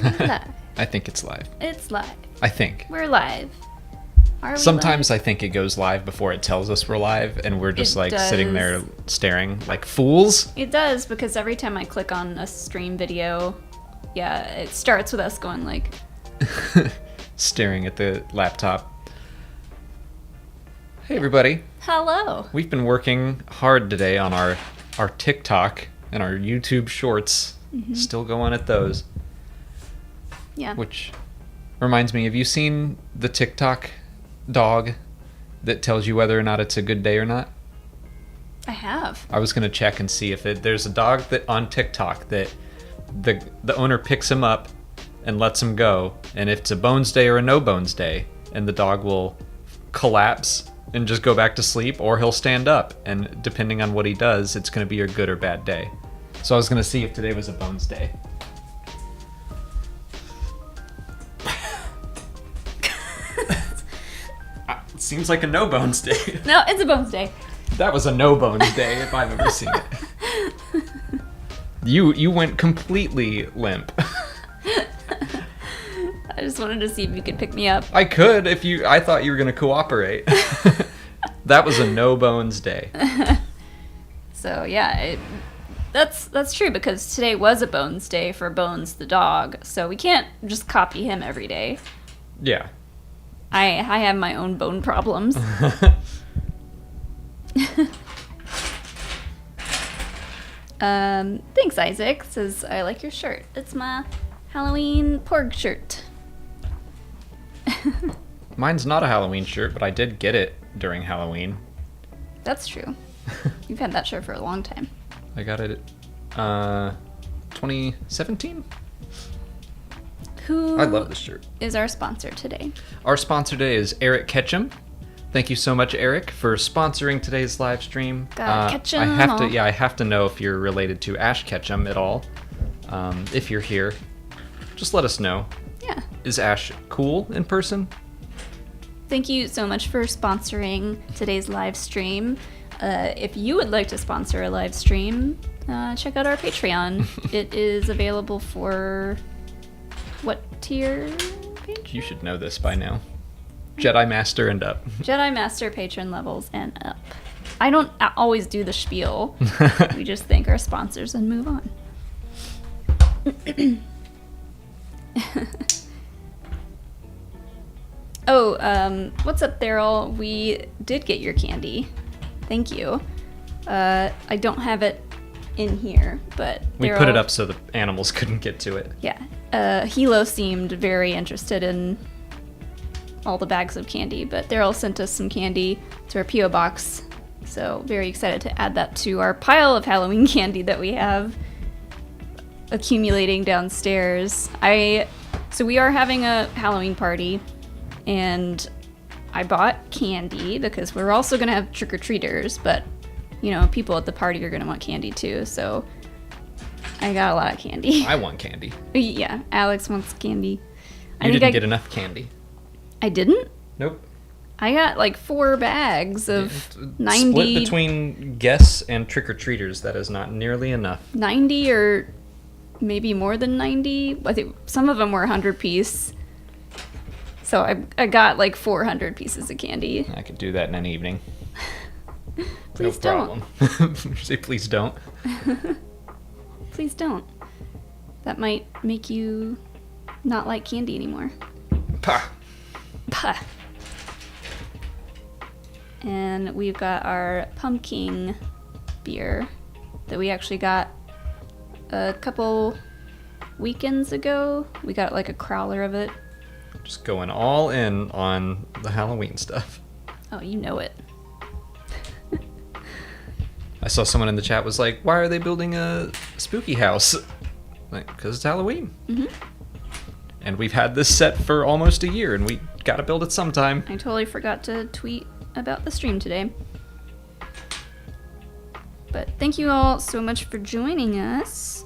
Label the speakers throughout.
Speaker 1: Live.
Speaker 2: I think it's live.
Speaker 1: It's live.
Speaker 2: I think.
Speaker 1: We're live. Are we
Speaker 2: Sometimes
Speaker 1: live?
Speaker 2: I think it goes live before it tells us we're live, and we're just
Speaker 1: It
Speaker 2: sitting there staring like fools.
Speaker 1: It does, because every time I click on a stream video, yeah, it starts with us going like...
Speaker 2: Staring at the laptop. Hey everybody.
Speaker 1: Hello.
Speaker 2: We've been working hard today on our TikTok and our YouTube shorts.
Speaker 1: Mm-hmm.
Speaker 2: Still going at those.
Speaker 1: Yeah.
Speaker 2: Which reminds me, have you seen the TikTok dog that tells you whether or not it's a good day or not?
Speaker 1: I have.
Speaker 2: I was going to check and see if there's a dog that on TikTok that the owner picks him up and lets him go, and if it's a bones day or a no bones day, and the dog will collapse and just go back to sleep, or he'll stand up, and depending on what he does, it's going to be a good or bad day. So I was going to see if today was a bones day. It seems like a no bones day.
Speaker 1: No, it's a bones day.
Speaker 2: That was a no bones day if I've ever seen it. You went completely limp.
Speaker 1: I just wanted to see if you could pick me up.
Speaker 2: I could if you. I thought you were gonna cooperate. That was a no bones day.
Speaker 1: So yeah, that's true, because today was a bones day for Bones the dog. So we can't just copy him every day.
Speaker 2: Yeah.
Speaker 1: I have my own bone problems. Thanks, Isaac. Says, I like your shirt. It's my Halloween porg shirt.
Speaker 2: Mine's not a Halloween shirt, but I did get it during Halloween.
Speaker 1: That's true. You've had that shirt for a long time.
Speaker 2: I got it 2017?
Speaker 1: Who
Speaker 2: I love this shirt.
Speaker 1: is our sponsor today?
Speaker 2: Our sponsor today is Eric Ketchum. Thank you so much, Eric, for sponsoring today's live stream.
Speaker 1: Ketchum.
Speaker 2: I have to know if you're related to Ash Ketchum at all. If you're here, just let us know.
Speaker 1: Yeah.
Speaker 2: Is Ash cool in person?
Speaker 1: Thank you so much for sponsoring today's live stream. If you would like to sponsor a live stream, check out our Patreon. It is available for what tier page?
Speaker 2: You should know this by now. Jedi Master and up.
Speaker 1: Jedi Master patron levels and up. I don't always do the spiel. We just thank our sponsors and move on. What's up, Daryl? We did get your candy. Thank you. I don't have it in here, but
Speaker 2: We put it up so the animals couldn't get to it.
Speaker 1: Yeah. Hilo seemed very interested in all the bags of candy, but Daryl sent us some candy to our P.O. box, so very excited to add that to our pile of Halloween candy that we have accumulating downstairs. So we are having a Halloween party, and I bought candy because we're also going to have trick-or-treaters, but, you know, people at the party are going to want candy too, so I got a lot of candy.
Speaker 2: I want candy.
Speaker 1: Yeah, Alex wants candy.
Speaker 2: You didn't get enough candy.
Speaker 1: I didn't?
Speaker 2: Nope.
Speaker 1: I got like 4 bags of 90.
Speaker 2: Split between guests and trick-or-treaters. That is not nearly enough.
Speaker 1: 90 or maybe more than 90. I think some of them were 100 piece. So I got like 400 pieces of candy.
Speaker 2: I could do that in an evening.
Speaker 1: Please
Speaker 2: no problem. Say please don't.
Speaker 1: Please don't. That might make you not like candy anymore.
Speaker 2: Pah.
Speaker 1: Pah. And we've got our pumpkin beer that we actually got a couple weekends ago. We got like a crowler of it.
Speaker 2: Just going all in on the Halloween stuff.
Speaker 1: Oh, you know it.
Speaker 2: I saw someone in the chat was like, why are they building a spooky house? Like, because it's Halloween.
Speaker 1: Mm-hmm.
Speaker 2: And we've had this set for almost a year, and we gotta build it sometime.
Speaker 1: I totally forgot to tweet about the stream today. But thank you all so much for joining us.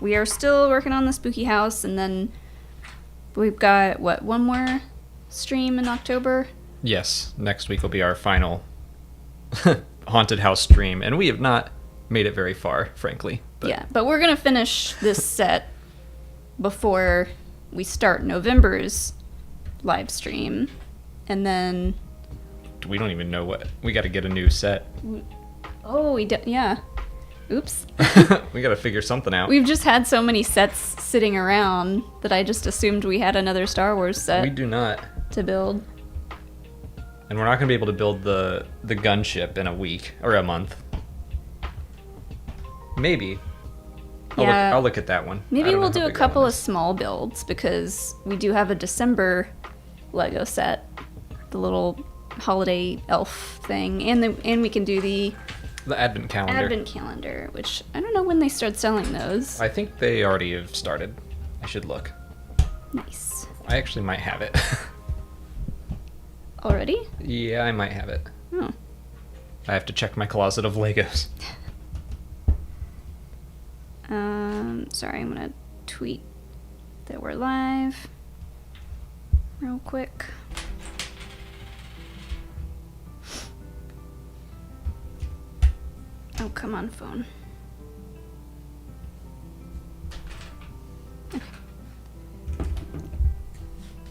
Speaker 1: We are still working on the spooky house, and then we've got, one more stream in October?
Speaker 2: Yes, next week will be our final haunted house stream, and we have not made it very far, frankly.
Speaker 1: But. Yeah, but we're gonna finish this set before we start November's live stream, and then
Speaker 2: We don't even know what. We got to get a new set.
Speaker 1: yeah. Oops.
Speaker 2: We got to figure something out.
Speaker 1: We've just had so many sets sitting around that I just assumed we had another Star Wars set
Speaker 2: We do not.
Speaker 1: to build.
Speaker 2: And we're not going to be able to build the gunship in a week or a month. Maybe. I'll look at that one.
Speaker 1: Maybe we'll do a couple of small builds, because we do have a December Lego set, the little holiday elf thing, and we can do the
Speaker 2: advent
Speaker 1: calendar, which I don't know when they start selling those.
Speaker 2: I think they already have started. I should look.
Speaker 1: Nice.
Speaker 2: I actually might have it.
Speaker 1: Already?
Speaker 2: Yeah, I might have it.
Speaker 1: Oh.
Speaker 2: I have to check my closet of Legos.
Speaker 1: Sorry, I'm gonna tweet that we're live real quick. Oh, come on, phone. Okay.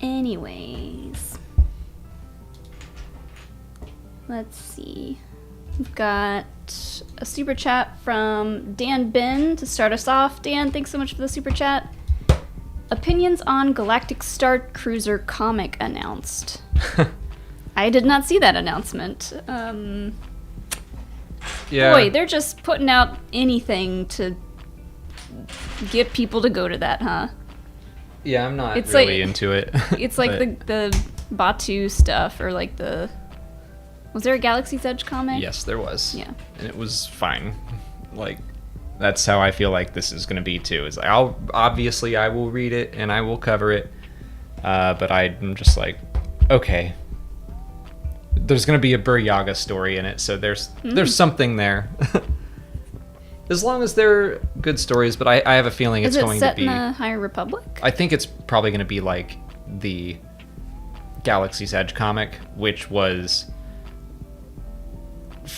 Speaker 1: Anyways, let's see. We've got a super chat from Dan Ben to start us off. Dan, thanks so much for the super chat. Opinions on Galactic Star Cruiser comic announced. I did not see that announcement.
Speaker 2: Yeah.
Speaker 1: Boy, they're just putting out anything to get people to go to that, huh?
Speaker 2: Yeah, I'm not
Speaker 1: It's
Speaker 2: really
Speaker 1: like-
Speaker 2: into it.
Speaker 1: It's like the Batu stuff, or like the... Was there a Galaxy's Edge comic?
Speaker 2: Yes, there was.
Speaker 1: Yeah.
Speaker 2: And it was fine. Like, that's how I feel like this is going to be too. Is like, I will read it and I will cover it, but I'm just like, okay. There's going to be a Buryaga story in it, so there's something there. As long as they're good stories, but I have a feeling it's going to be...
Speaker 1: Is it set in the High Republic?
Speaker 2: I think it's probably going to be like the Galaxy's Edge comic, which was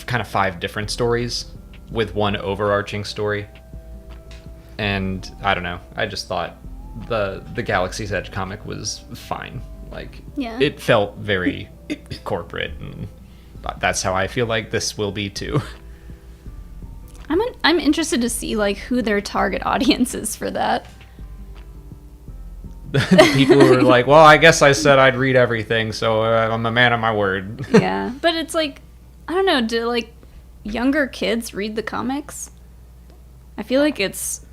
Speaker 2: kind of 5 different stories with one overarching story. And I don't know, I just thought the Galaxy's Edge comic was fine. Like,
Speaker 1: Yeah.
Speaker 2: it felt very corporate, and that's how I feel like this will be too.
Speaker 1: I'm interested to see like who their target audience is for that.
Speaker 2: The people who are like, well, I guess I said I'd read everything, so I'm a man of my word.
Speaker 1: Yeah, but it's like, I don't know, do like younger kids read the comics? I feel like it's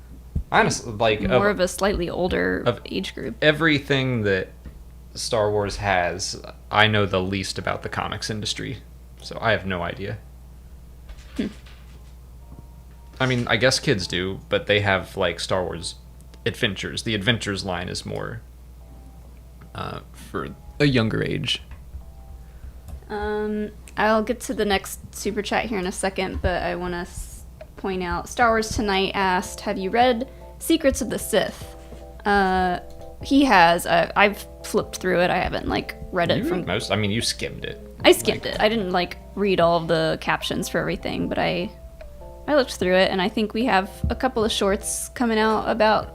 Speaker 2: Honestly, like
Speaker 1: more of a slightly older age group.
Speaker 2: Everything that Star Wars has, I know the least about the comics industry, so I have no idea. I mean, I guess kids do, but they have like Star Wars Adventures. The Adventures line is more for a younger age.
Speaker 1: I'll get to the next super chat here in a second, but I want to point out Star Wars Tonight asked, have you read Secrets of the Sith? He has. I've flipped through it. I haven't like read it from
Speaker 2: most. I mean, you skimmed it.
Speaker 1: I skimmed it. I didn't like read all of the captions for everything, but I looked through it, and I think we have a couple of shorts coming out about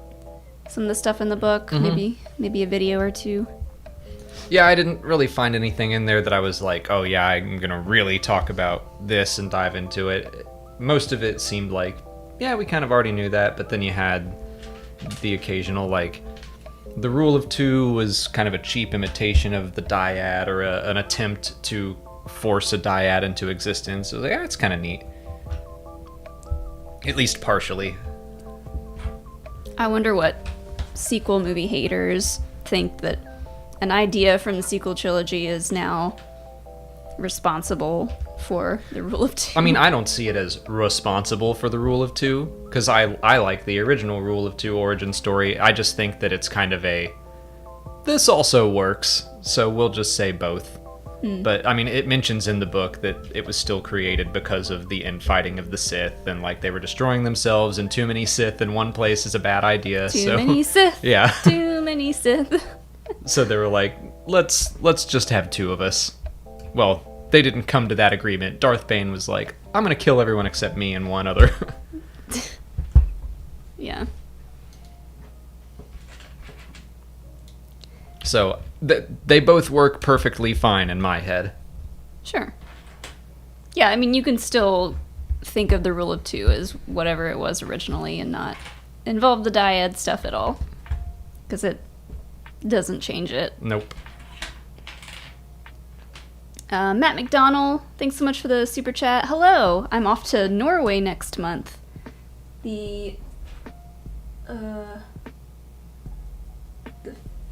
Speaker 1: some of the stuff in the book. Maybe a video or two.
Speaker 2: Yeah, I didn't really find anything in there that I was like, oh yeah, I'm gonna really talk about this and dive into it. Most of it seemed like, yeah, we kind of already knew that, but then you had the occasional, like, the Rule of Two was kind of a cheap imitation of the dyad, or an attempt to force a dyad into existence. So I was like, yeah, it's kind of neat. At least partially.
Speaker 1: I wonder what sequel movie haters think that an idea from the sequel trilogy is now responsible for the Rule of Two.
Speaker 2: I mean, I don't see it as responsible for the Rule of Two, because I like the original Rule of Two origin story. I just think that it's kind of this also works, so we'll just say both. But, I mean, it mentions in the book that it was still created because of the infighting of the Sith, and, like, they were destroying themselves, and too many Sith in one place is a bad idea.
Speaker 1: Too many Sith.
Speaker 2: Yeah.
Speaker 1: Too many Sith.
Speaker 2: So they were like, let's just have 2 of us. Well, they didn't come to that agreement. Darth Bane was like, I'm gonna kill everyone except me and one other.
Speaker 1: Yeah.
Speaker 2: So they both work perfectly fine in my head.
Speaker 1: Sure. Yeah, I mean, you can still think of the rule of two as whatever it was originally and not involve the dyad stuff at all. Because it doesn't change it.
Speaker 2: Nope.
Speaker 1: Matt McDonald, thanks so much for the super chat. Hello, I'm off to Norway next month. The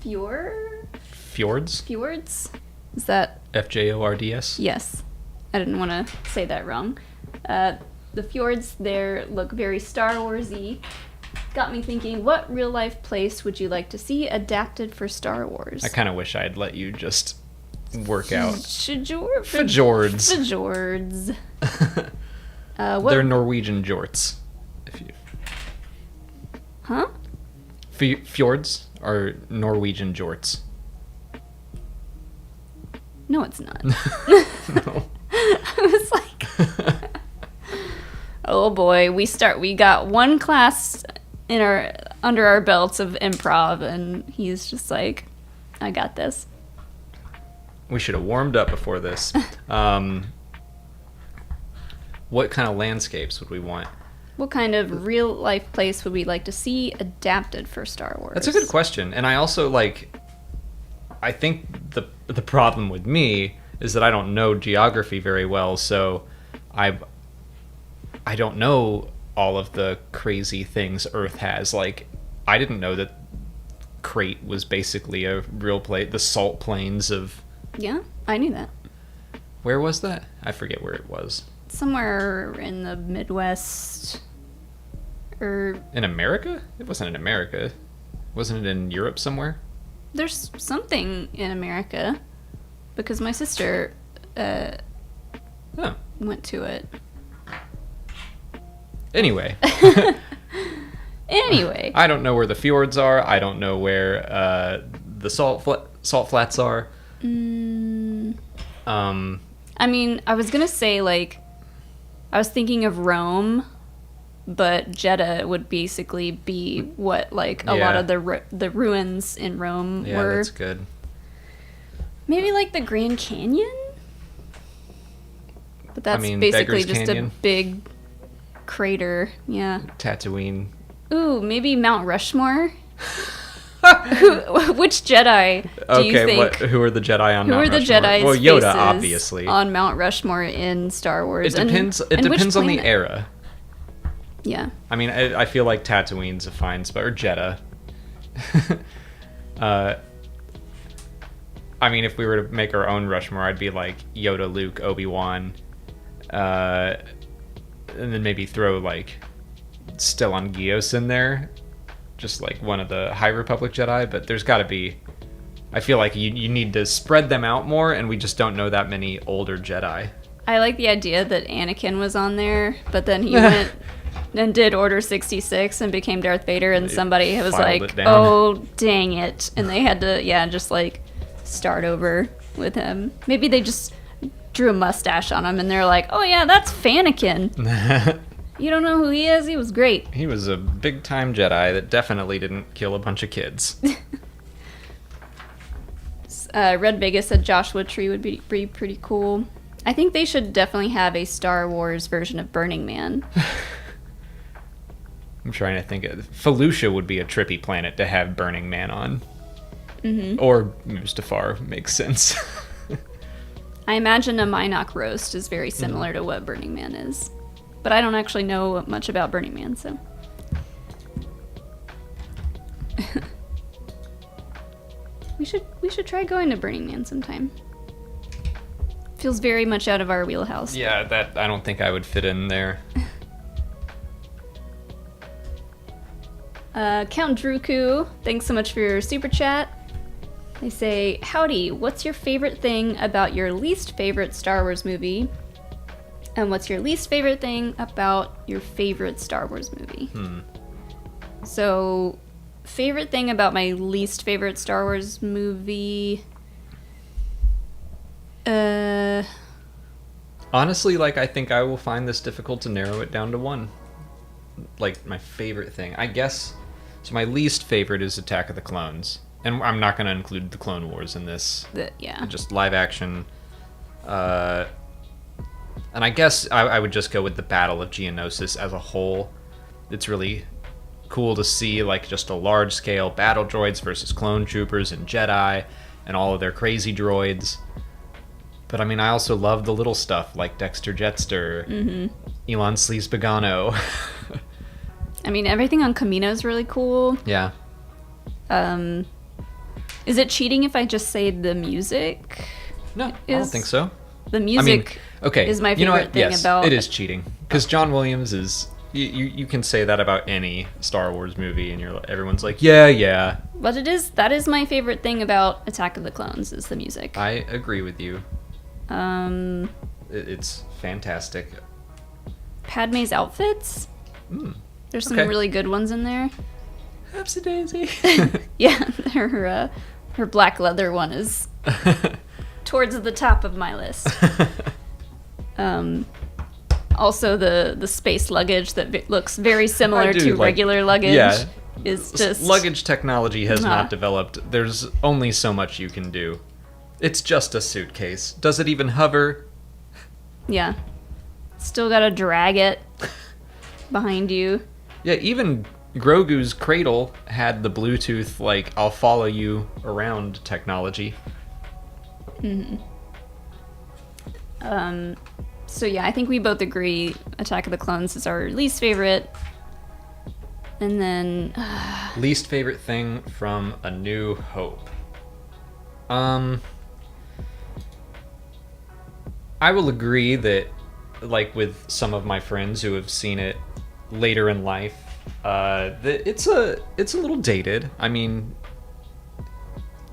Speaker 2: Fjords?
Speaker 1: Fjords? Is that...
Speaker 2: FJORDS?
Speaker 1: Yes. I didn't want to say that wrong. The fjords there look very Star Wars-y. Got me thinking, what real-life place would you like to see adapted for Star Wars?
Speaker 2: I kind of wish I'd let you just work out.
Speaker 1: Fjords.
Speaker 2: Fjords. They're Norwegian jorts. If you...
Speaker 1: Huh?
Speaker 2: Fjords are Norwegian jorts.
Speaker 1: No, it's not.
Speaker 2: No.
Speaker 1: I was like, oh boy, we got one class under our belts of improv, and he's just like, I got this.
Speaker 2: We should have warmed up before this. What kind of landscapes would we want?
Speaker 1: What kind of real life place would we like to see adapted for Star Wars?
Speaker 2: That's a good question. And I also I think the problem with me is that I don't know geography very well, so I don't know all of the crazy things Earth has. Like, I didn't know that Crate was basically a real place, the salt plains of...
Speaker 1: Yeah, I knew that.
Speaker 2: Where was that? I forget where it was.
Speaker 1: Somewhere in the Midwest, or...
Speaker 2: In America? It wasn't in America. Wasn't it in Europe somewhere?
Speaker 1: There's something in America, because my sister went to it.
Speaker 2: Anyway.
Speaker 1: Anyway.
Speaker 2: I don't know where the fjords are. I don't know where the salt flats are.
Speaker 1: I mean, I was going to say, I was thinking of Rome, but Jeddah would basically be what, a lot of the ruins in Rome were.
Speaker 2: Yeah, that's good.
Speaker 1: Maybe, the Grand Canyon? But that's basically
Speaker 2: Beggar's
Speaker 1: just
Speaker 2: Canyon.
Speaker 1: a big crater, yeah.
Speaker 2: Tatooine.
Speaker 1: Ooh, maybe Mount Rushmore? Which Jedi do you think?
Speaker 2: Who are the Jedi on Mount Rushmore?
Speaker 1: Who are the Jedi's
Speaker 2: Well, Yoda,
Speaker 1: faces
Speaker 2: obviously.
Speaker 1: on Mount Rushmore in Star Wars?
Speaker 2: It depends. It depends on the era.
Speaker 1: Yeah.
Speaker 2: I mean, I feel like Tatooine's a fine spot, or Jeddah. I mean, if we were to make our own Rushmore, I'd be like Yoda, Luke, Obi-Wan, and then maybe throw Stellan Gios in there, just one of the High Republic Jedi. But there's got to be. I feel like you need to spread them out more, and we just don't know that many older Jedi.
Speaker 1: I like the idea that Anakin was on there, but then he went and did Order 66 and became Darth Vader, and somebody was like, oh, dang it. And they had to, just start over with him. Maybe they just drew a mustache on him, and they're like, oh, yeah, that's Fanakin. You don't know who he is? He was great.
Speaker 2: He was a big-time Jedi that definitely didn't kill a bunch of kids.
Speaker 1: Red Vegas said Joshua Tree would be pretty cool. I think they should definitely have a Star Wars version of Burning Man.
Speaker 2: I'm trying to think. Felucia would be a trippy planet to have Burning Man on.
Speaker 1: Mm-hmm.
Speaker 2: Or Mustafar makes sense.
Speaker 1: I imagine a Minok roast is very similar to what Burning Man is. But I don't actually know much about Burning Man, so... We should try going to Burning Man sometime. Feels very much out of our wheelhouse.
Speaker 2: Yeah, that I don't think I would fit in there.
Speaker 1: Count Druku, thanks so much for your super chat. They say, howdy, what's your favorite thing about your least favorite Star Wars movie? And what's your least favorite thing about your favorite Star Wars movie? So, favorite thing about my least favorite Star Wars movie...
Speaker 2: Honestly, I think I will find this difficult to narrow it down to one. My favorite thing. I guess... So my least favorite is Attack of the Clones. and I'm not going to include the Clone Wars in this.
Speaker 1: Yeah.
Speaker 2: Just live action. And I guess I would just go with the Battle of Geonosis as a whole. It's really cool to see like just a large scale battle droids versus clone troopers and Jedi and all of their crazy droids. But I mean, I also love the little stuff like Dexter Jetster, Elon Sleaze Pagano.
Speaker 1: I mean, everything on Kamino is really cool.
Speaker 2: Yeah.
Speaker 1: Is it cheating if I just say the music?
Speaker 2: No, I don't think so.
Speaker 1: The music is my favorite thing about...
Speaker 2: It is cheating. Because John Williams is... You can say that about any Star Wars movie, and everyone's like, yeah.
Speaker 1: But that is my favorite thing about Attack of the Clones, is the music.
Speaker 2: I agree with you. It's fantastic.
Speaker 1: Padme's outfits? There's some really good ones in there.
Speaker 2: Upsy daisy.
Speaker 1: Yeah, her black leather one is towards the top of my list. Also, the space luggage that looks very similar to regular luggage is just...
Speaker 2: Luggage technology has not developed. There's only so much you can do. It's just a suitcase. Does it even hover?
Speaker 1: Yeah. Still gotta drag it behind you.
Speaker 2: Yeah, even Grogu's cradle had the Bluetooth, like, I'll follow you around technology.
Speaker 1: So yeah, I think we both agree Attack of the Clones is our least favorite. And then...
Speaker 2: least favorite thing from A New Hope. I will agree that, like with some of my friends who have seen it later in life, that it's a little dated. I mean,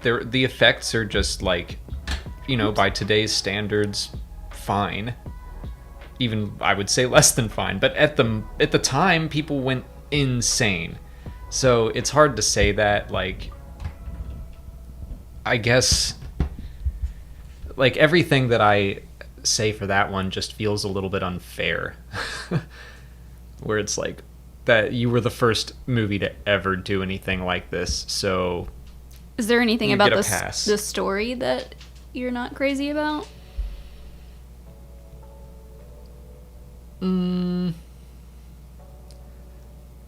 Speaker 2: the effects are just like, by today's standards, fine. Even I would say less than fine. But at the time, people went insane. So it's hard to say that. Like, I guess, like everything that I say for that one just feels a little bit unfair. Where it's like that you were the first movie to ever do anything like this. So
Speaker 1: is there anything about the story that you're not crazy about?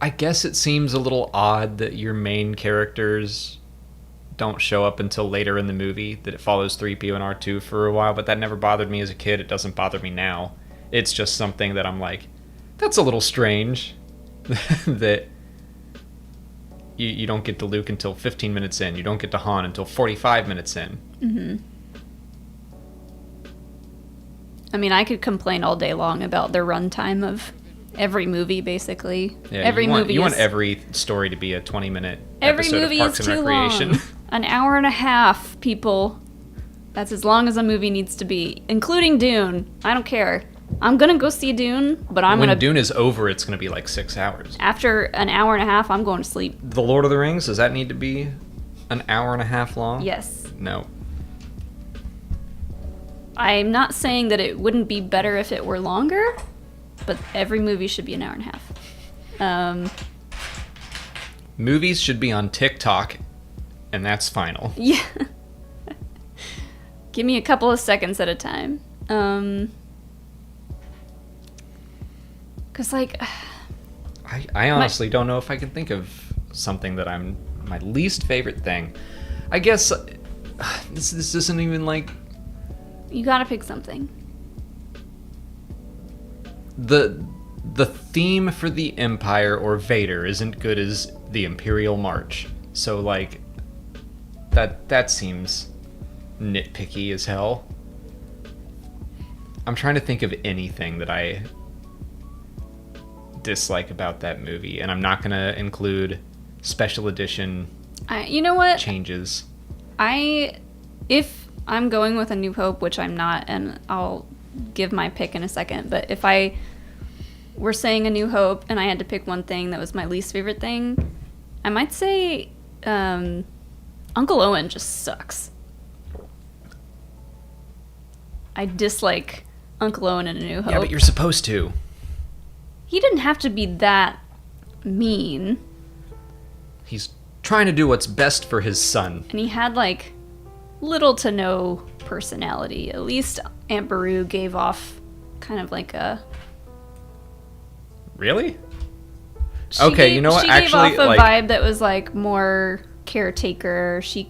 Speaker 2: I guess it seems a little odd that your main characters don't show up until later in the movie, that it follows 3PO and R2 for a while, but that never bothered me as a kid. It doesn't bother me now. It's just something that I'm like, that's a little strange that you don't get to Luke until 15 minutes in. You don't get to Han until 45 minutes in.
Speaker 1: I mean, I could complain all day long about the runtime of every movie, basically.
Speaker 2: Yeah, you want every story to be a 20-minute episode of Parks and Recreation.
Speaker 1: Long. An hour and a half, people. That's as long as a movie needs to be, including Dune. I don't care. I'm gonna go see Dune, but when
Speaker 2: Dune is over, it's gonna be like 6 hours.
Speaker 1: After an hour and a half, I'm going to sleep.
Speaker 2: The Lord of the Rings, does that need to be an hour and a half long?
Speaker 1: Yes.
Speaker 2: No.
Speaker 1: I'm not saying that it wouldn't be better if it were longer, but every movie should be an hour and a half.
Speaker 2: Movies should be on TikTok, and that's final.
Speaker 1: Yeah. Give me a couple of seconds at a time. Because, like...
Speaker 2: I honestly don't know if I can think of something that my least favorite thing. I guess this isn't even like...
Speaker 1: You gotta pick something.
Speaker 2: The theme for the Empire or Vader isn't good as the Imperial March. So, like, that seems nitpicky as hell. I'm trying to think of anything that I dislike about that movie, and I'm not gonna include special edition
Speaker 1: you know what?
Speaker 2: changes.
Speaker 1: If I'm going with A New Hope, which I'm not, and I'll give my pick in a second, but if I were saying A New Hope and I had to pick one thing that was my least favorite thing, I might say Uncle Owen just sucks. I dislike Uncle Owen in A New Hope.
Speaker 2: Yeah, but you're supposed to.
Speaker 1: He didn't have to be that mean.
Speaker 2: He's trying to do what's best for his son.
Speaker 1: And he had, like, little to no personality. At least Aunt Beru gave off kind of like a...
Speaker 2: Really? Okay, you know what?
Speaker 1: She
Speaker 2: Actually,
Speaker 1: gave off a
Speaker 2: like,
Speaker 1: vibe that was, like, more caretaker. She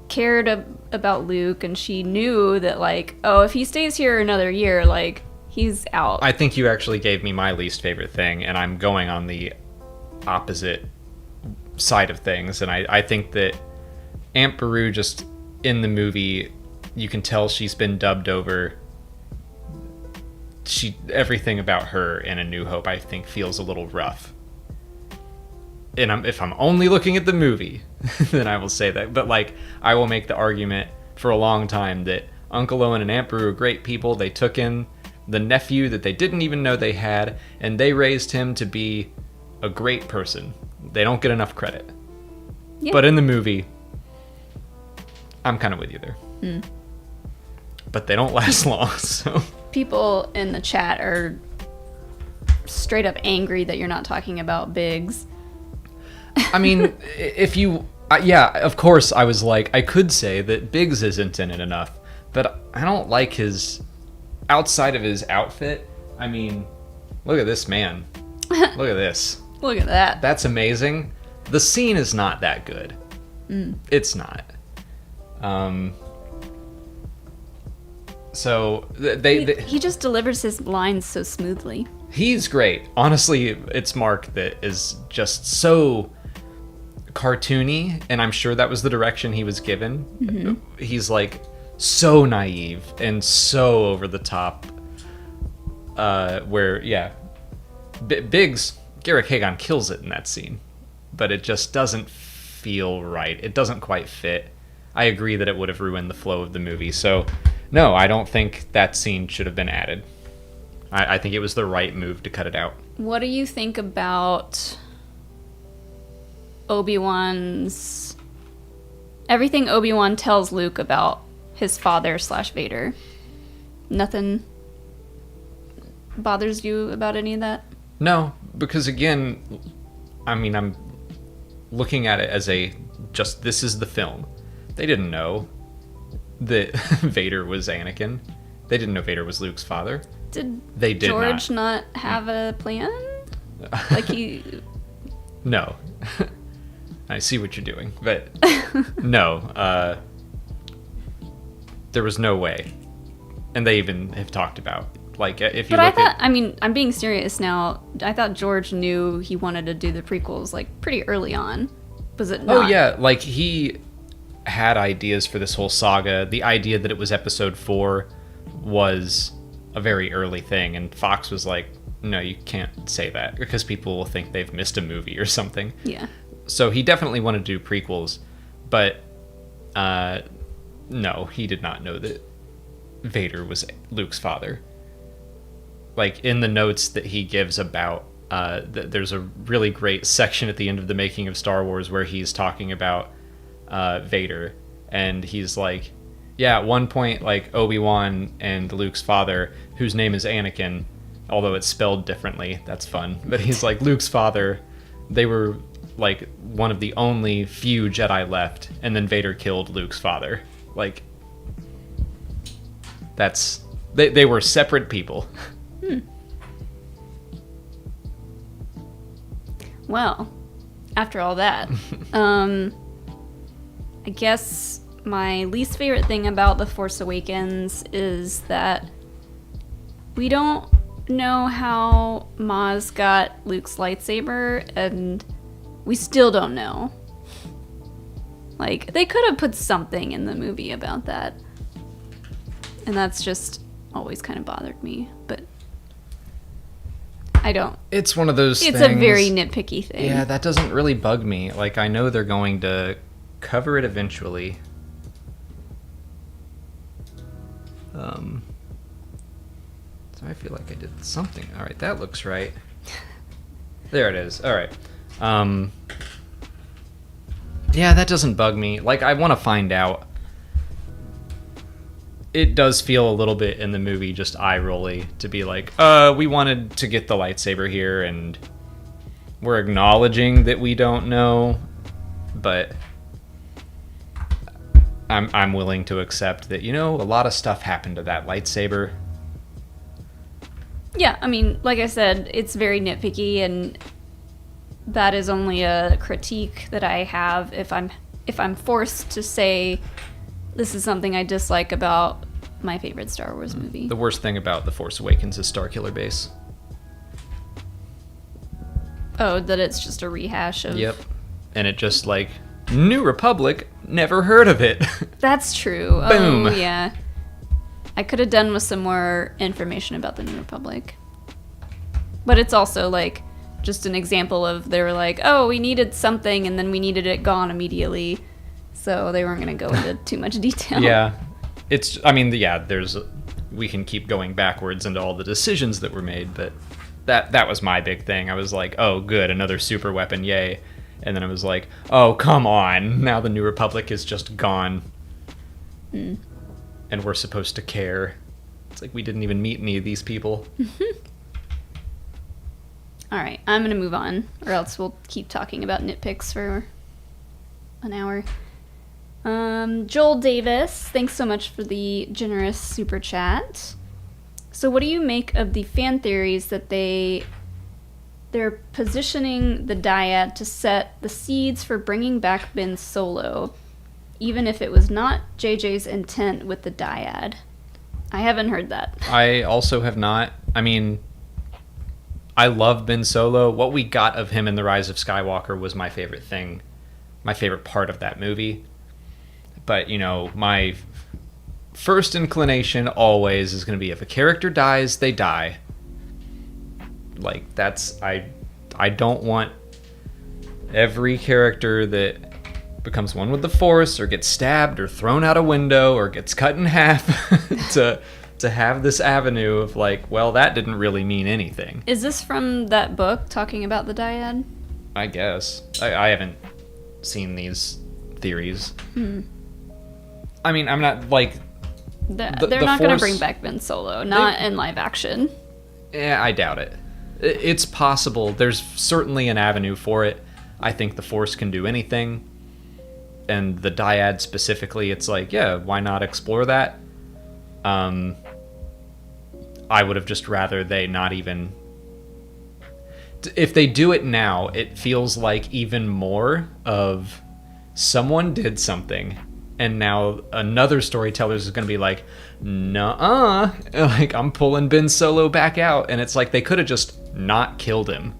Speaker 1: cared about Luke, and she knew that, like, oh, if he stays here another year, like, he's out.
Speaker 2: I think you actually gave me my least favorite thing, and I'm going on the opposite side of things. And I think that Aunt Beru, just in the movie, you can tell she's been dubbed over. Everything about her in A New Hope, I think, feels a little rough. And if I'm only looking at the movie, then I will say that. But, like, I will make the argument for a long time that Uncle Owen and Aunt Beru are great people. They took in the nephew that they didn't even know they had, and they raised him to be a great person. They don't get enough credit.
Speaker 1: Yeah.
Speaker 2: But in the movie, I'm kind of with you there. But they don't last long, so...
Speaker 1: People in the chat are straight up angry that you're not talking about Biggs.
Speaker 2: I mean, if you... yeah, of course, I was like, I could say that Biggs isn't in it enough, but I don't like his... Outside of his outfit, I mean, look at this man. Look at this.
Speaker 1: Look at that.
Speaker 2: That's amazing. The scene is not that good. It's not. So
Speaker 1: he just delivers his lines so smoothly.
Speaker 2: He's great. Honestly, it's Mark that is just so cartoony, and I'm sure that was the direction he was given. Mm-hmm. He's like so naive and so over the top. Where, yeah, Biggs, Garrick Hagon kills it in that scene, but it just doesn't feel right. It doesn't quite fit. I agree that it would have ruined the flow of the movie. So, no, I don't think that scene should have been added. I think it was the right move to cut it out.
Speaker 1: What do you think about Obi-Wan's... everything Obi-Wan tells Luke about his father / Vader? Nothing bothers you about any of that?
Speaker 2: No, because again, I mean, I'm looking at it as this is the film. They didn't know that Vader was Anakin. They didn't know Vader was Luke's father.
Speaker 1: Did
Speaker 2: George
Speaker 1: not have a plan? Like he...
Speaker 2: No. I see what you're doing, but no. There was no way. And they even have talked about, like, if you
Speaker 1: but
Speaker 2: look at...
Speaker 1: I mean, I'm being serious now. I thought George knew he wanted to do the prequels, like, pretty early on. Was it not?
Speaker 2: Oh, yeah. Like, he had ideas for this whole saga. The idea that it was episode 4 was a very early thing, and Fox was like, no, you can't say that, because people will think they've missed a movie or something.
Speaker 1: Yeah.
Speaker 2: So he definitely wanted to do prequels, but no, he did not know that Vader was Luke's father. Like, in the notes that he gives about, there's a really great section at the end of the making of Star Wars where he's talking about Vader, and he's like, yeah, at one point, like, Obi-Wan and Luke's father, whose name is Anakin, although it's spelled differently, that's fun, but he's like, Luke's father, they were like one of the only few Jedi left, and then Vader killed Luke's father. Like, that's... They were separate people.
Speaker 1: Well, after all that, I guess my least favorite thing about The Force Awakens is that we don't know how Maz got Luke's lightsaber, and we still don't know. Like, they could have put something in the movie about that. And that's just always kind of bothered me, but I don't.
Speaker 2: It's one of those things.
Speaker 1: It's a very nitpicky thing.
Speaker 2: Yeah, that doesn't really bug me. Like, I know they're going to cover it eventually. So I feel like I did something. All right, that looks right. There it is. All right. Yeah, that doesn't bug me. Like, I want to find out. It does feel a little bit in the movie just eye-rolly to be like, we wanted to get the lightsaber here, and we're acknowledging that we don't know, but I'm willing to accept that, a lot of stuff happened to that lightsaber.
Speaker 1: Yeah, I mean, like I said, it's very nitpicky, and that is only a critique that I have if I'm forced to say this is something I dislike about my favorite Star Wars movie.
Speaker 2: The worst thing about The Force Awakens is Starkiller Base.
Speaker 1: Oh, that it's just a rehash of...
Speaker 2: Yep. And it just New Republic, never heard of it.
Speaker 1: That's true.
Speaker 2: Boom.
Speaker 1: Oh, yeah. I could have done with some more information about the New Republic. But it's also, just an example of they were like, oh, we needed something, and then we needed it gone immediately. So they weren't going to go into too much detail.
Speaker 2: Yeah. We can keep going backwards into all the decisions that were made, but that was my big thing. I was like, oh, good, another super weapon, yay. And then I was like, oh, come on. Now the New Republic is just gone.
Speaker 1: Mm.
Speaker 2: And we're supposed to care. It's like we didn't even meet any of these people.
Speaker 1: All right, I'm going to move on, or else we'll keep talking about nitpicks for an hour. Joel Davis, thanks so much for the generous super chat. So what do you make of the fan theories that they're positioning the dyad to set the seeds for bringing back Ben Solo, even if it was not JJ's intent with the dyad? I haven't heard that.
Speaker 2: I also have not. I mean, I love Ben Solo. What we got of him in The Rise of Skywalker was my favorite thing, my favorite part of that movie. But, my first inclination always is going to be if a character dies, they die. I don't want every character that becomes one with the Force or gets stabbed or thrown out a window or gets cut in half to have this avenue of that didn't really mean anything.
Speaker 1: Is this from that book talking about the dyad?
Speaker 2: I guess. I haven't seen these theories. I mean, I'm not
Speaker 1: they're not going to bring back Ben Solo, not in live action.
Speaker 2: Yeah, I doubt it. It's possible. There's certainly an avenue for it. I think the Force can do anything. And the dyad specifically, it's why not explore that? I would have just rather they not even... If they do it now, it feels like even more of someone did something, and now another storyteller is going to be like, nuh-uh, I'm pulling Ben Solo back out, and it's they could have just not killed him.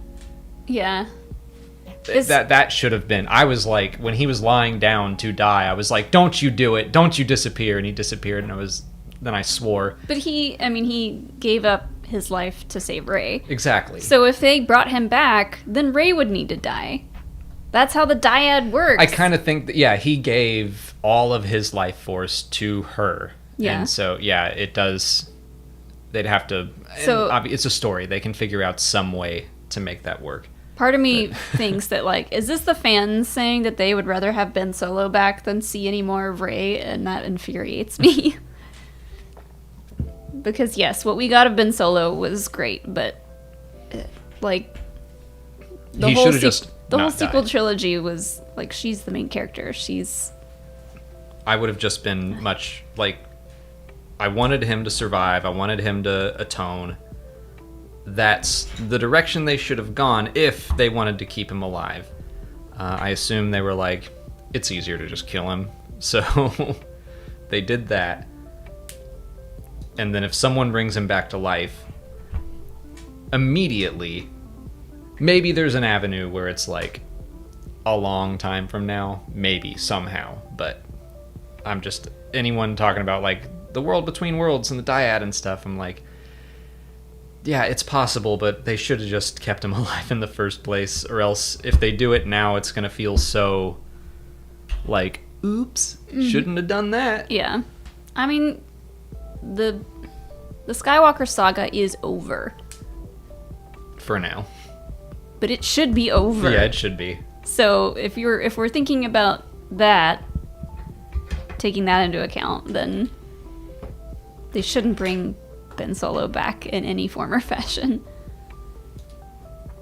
Speaker 2: Yeah. That should have been. I was when he was lying down to die, I was like, don't you do it, don't you disappear, and he disappeared, and then I swore.
Speaker 1: But he gave up his life to save Rey.
Speaker 2: Exactly.
Speaker 1: So if they brought him back, then Rey would need to die. That's how the dyad works.
Speaker 2: I kind of think that, he gave all of his life force to her. Yeah. And so, it does... They'd have to... So it's a story. They can figure out some way to make that work.
Speaker 1: Part of me thinks that, is this the fans saying that they would rather have Ben Solo back than see any more of Rey? And that infuriates me. Because, yes, what we got of Ben Solo was great, but, the whole sequel trilogy was, she's the main character.
Speaker 2: I would have just been much, I wanted him to survive. I wanted him to atone. That's the direction they should have gone if they wanted to keep him alive. I assume they were it's easier to just kill him. So they did that. And then if someone brings him back to life, immediately, maybe there's an avenue where it's a long time from now, maybe, somehow. But I'm just, anyone talking about the world between worlds and the dyad and stuff, I'm yeah, it's possible, but they should have just kept him alive in the first place, or else if they do it now, it's going to feel so, oops, shouldn't have done that.
Speaker 1: Yeah. I mean... The Skywalker saga is over.
Speaker 2: For now.
Speaker 1: But it should be over.
Speaker 2: Yeah, it should be.
Speaker 1: So if we're thinking about that, taking that into account, then they shouldn't bring Ben Solo back in any form or fashion.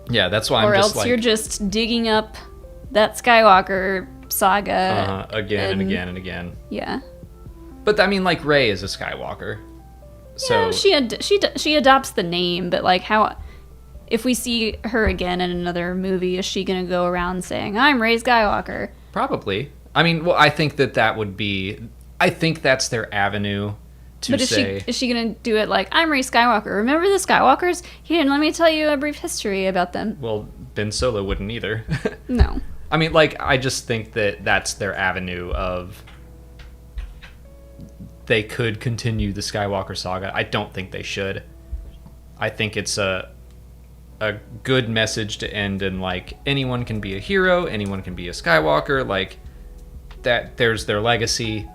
Speaker 2: Yeah, that's why I'm just
Speaker 1: Or else you're just digging up that Skywalker saga.
Speaker 2: Again and again and again.
Speaker 1: Yeah.
Speaker 2: But I mean, like, Rey is a Skywalker. So
Speaker 1: Yeah, she adopts the name, but like how... If we see her again in another movie, is she going to go around saying, I'm Rey Skywalker?
Speaker 2: Probably. I mean, well, I think that would be... I think that's their avenue to
Speaker 1: but
Speaker 2: say...
Speaker 1: is she going to do it like, I'm Rey Skywalker. Remember the Skywalkers? Here, let me tell you a brief history about them.
Speaker 2: Well, Ben Solo wouldn't either.
Speaker 1: No.
Speaker 2: I mean, like, I just think that that's their avenue of... They could continue the Skywalker saga. I don't think they should. I think it's a good message to end in, like, anyone can be a hero, anyone can be a Skywalker, like, that there's their legacy.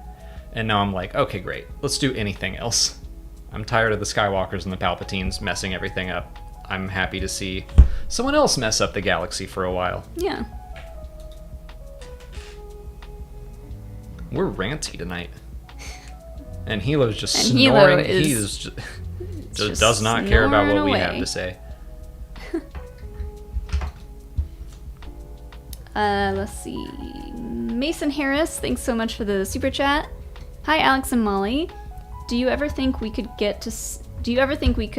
Speaker 2: And now I'm like, okay, great, let's do anything else. I'm tired of the Skywalkers and the Palpatines messing everything up. I'm happy to see someone else mess up the galaxy for a while.
Speaker 1: Yeah.
Speaker 2: We're ranty tonight. And Hilo's just
Speaker 1: And
Speaker 2: snoring.
Speaker 1: Hilo
Speaker 2: He just does not care about what we have to say.
Speaker 1: Let's see. Mason Harris, thanks so much for the super chat. Hi, Alex and Molly. Do you ever think we could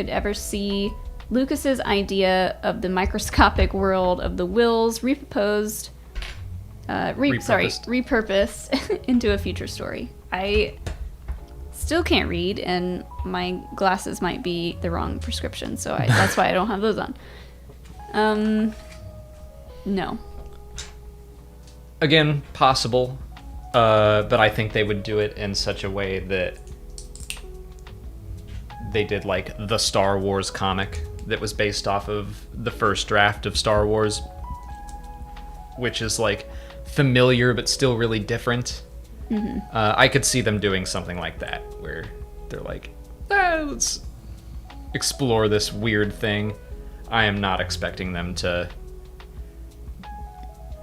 Speaker 1: ever see Lucas's idea of the microscopic world of the Wills repurposed into a future story? I still can't read, and my glasses might be the wrong prescription, so that's why I don't have those on. No.
Speaker 2: Again, possible, but I think they would do it in such a way that they did, like, the Star Wars comic that was based off of the first draft of Star Wars, which is, like, familiar but still really different. Mm-hmm. I could see them doing something like that, where they're like, let's explore this weird thing. I am not expecting them to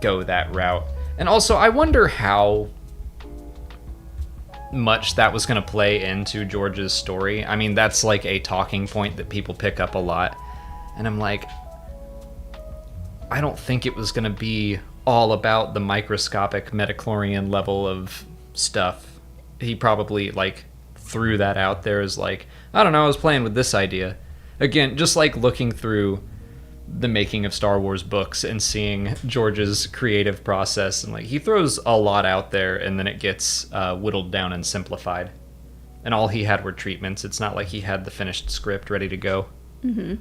Speaker 2: go that route. And also, I wonder how much that was going to play into George's story. I mean, that's like a talking point that people pick up a lot. And I'm like, I don't think it was going to be all about the microscopic metachlorian level of stuff. He probably, like, threw that out there as, like, I don't know, I was playing with this idea. Again, just like looking through the making of Star Wars books and seeing George's creative process, and, like, he throws a lot out there and then it gets whittled down and simplified. And all he had were treatments. It's not like he had the finished script ready to go.
Speaker 1: Mm-hmm.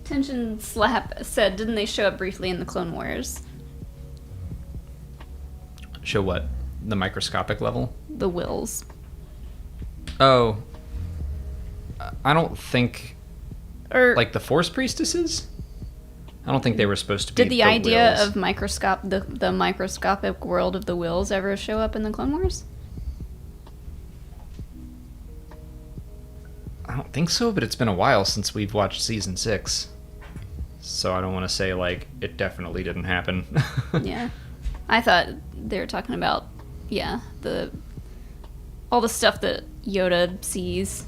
Speaker 1: Tension Slap said, didn't they show up briefly in the Clone Wars?
Speaker 2: Show what? The microscopic level?
Speaker 1: The Wills.
Speaker 2: Oh. I don't think...
Speaker 1: Or
Speaker 2: like the Force Priestesses? I don't think they were supposed to be
Speaker 1: Did the idea
Speaker 2: Wills.
Speaker 1: of the microscopic world of the Wills ever show up in the Clone Wars?
Speaker 2: I don't think so, but it's been a while since we've watched season 6. So I don't want to say, like, it definitely didn't happen.
Speaker 1: Yeah. I thought they were talking about, all the stuff that Yoda sees.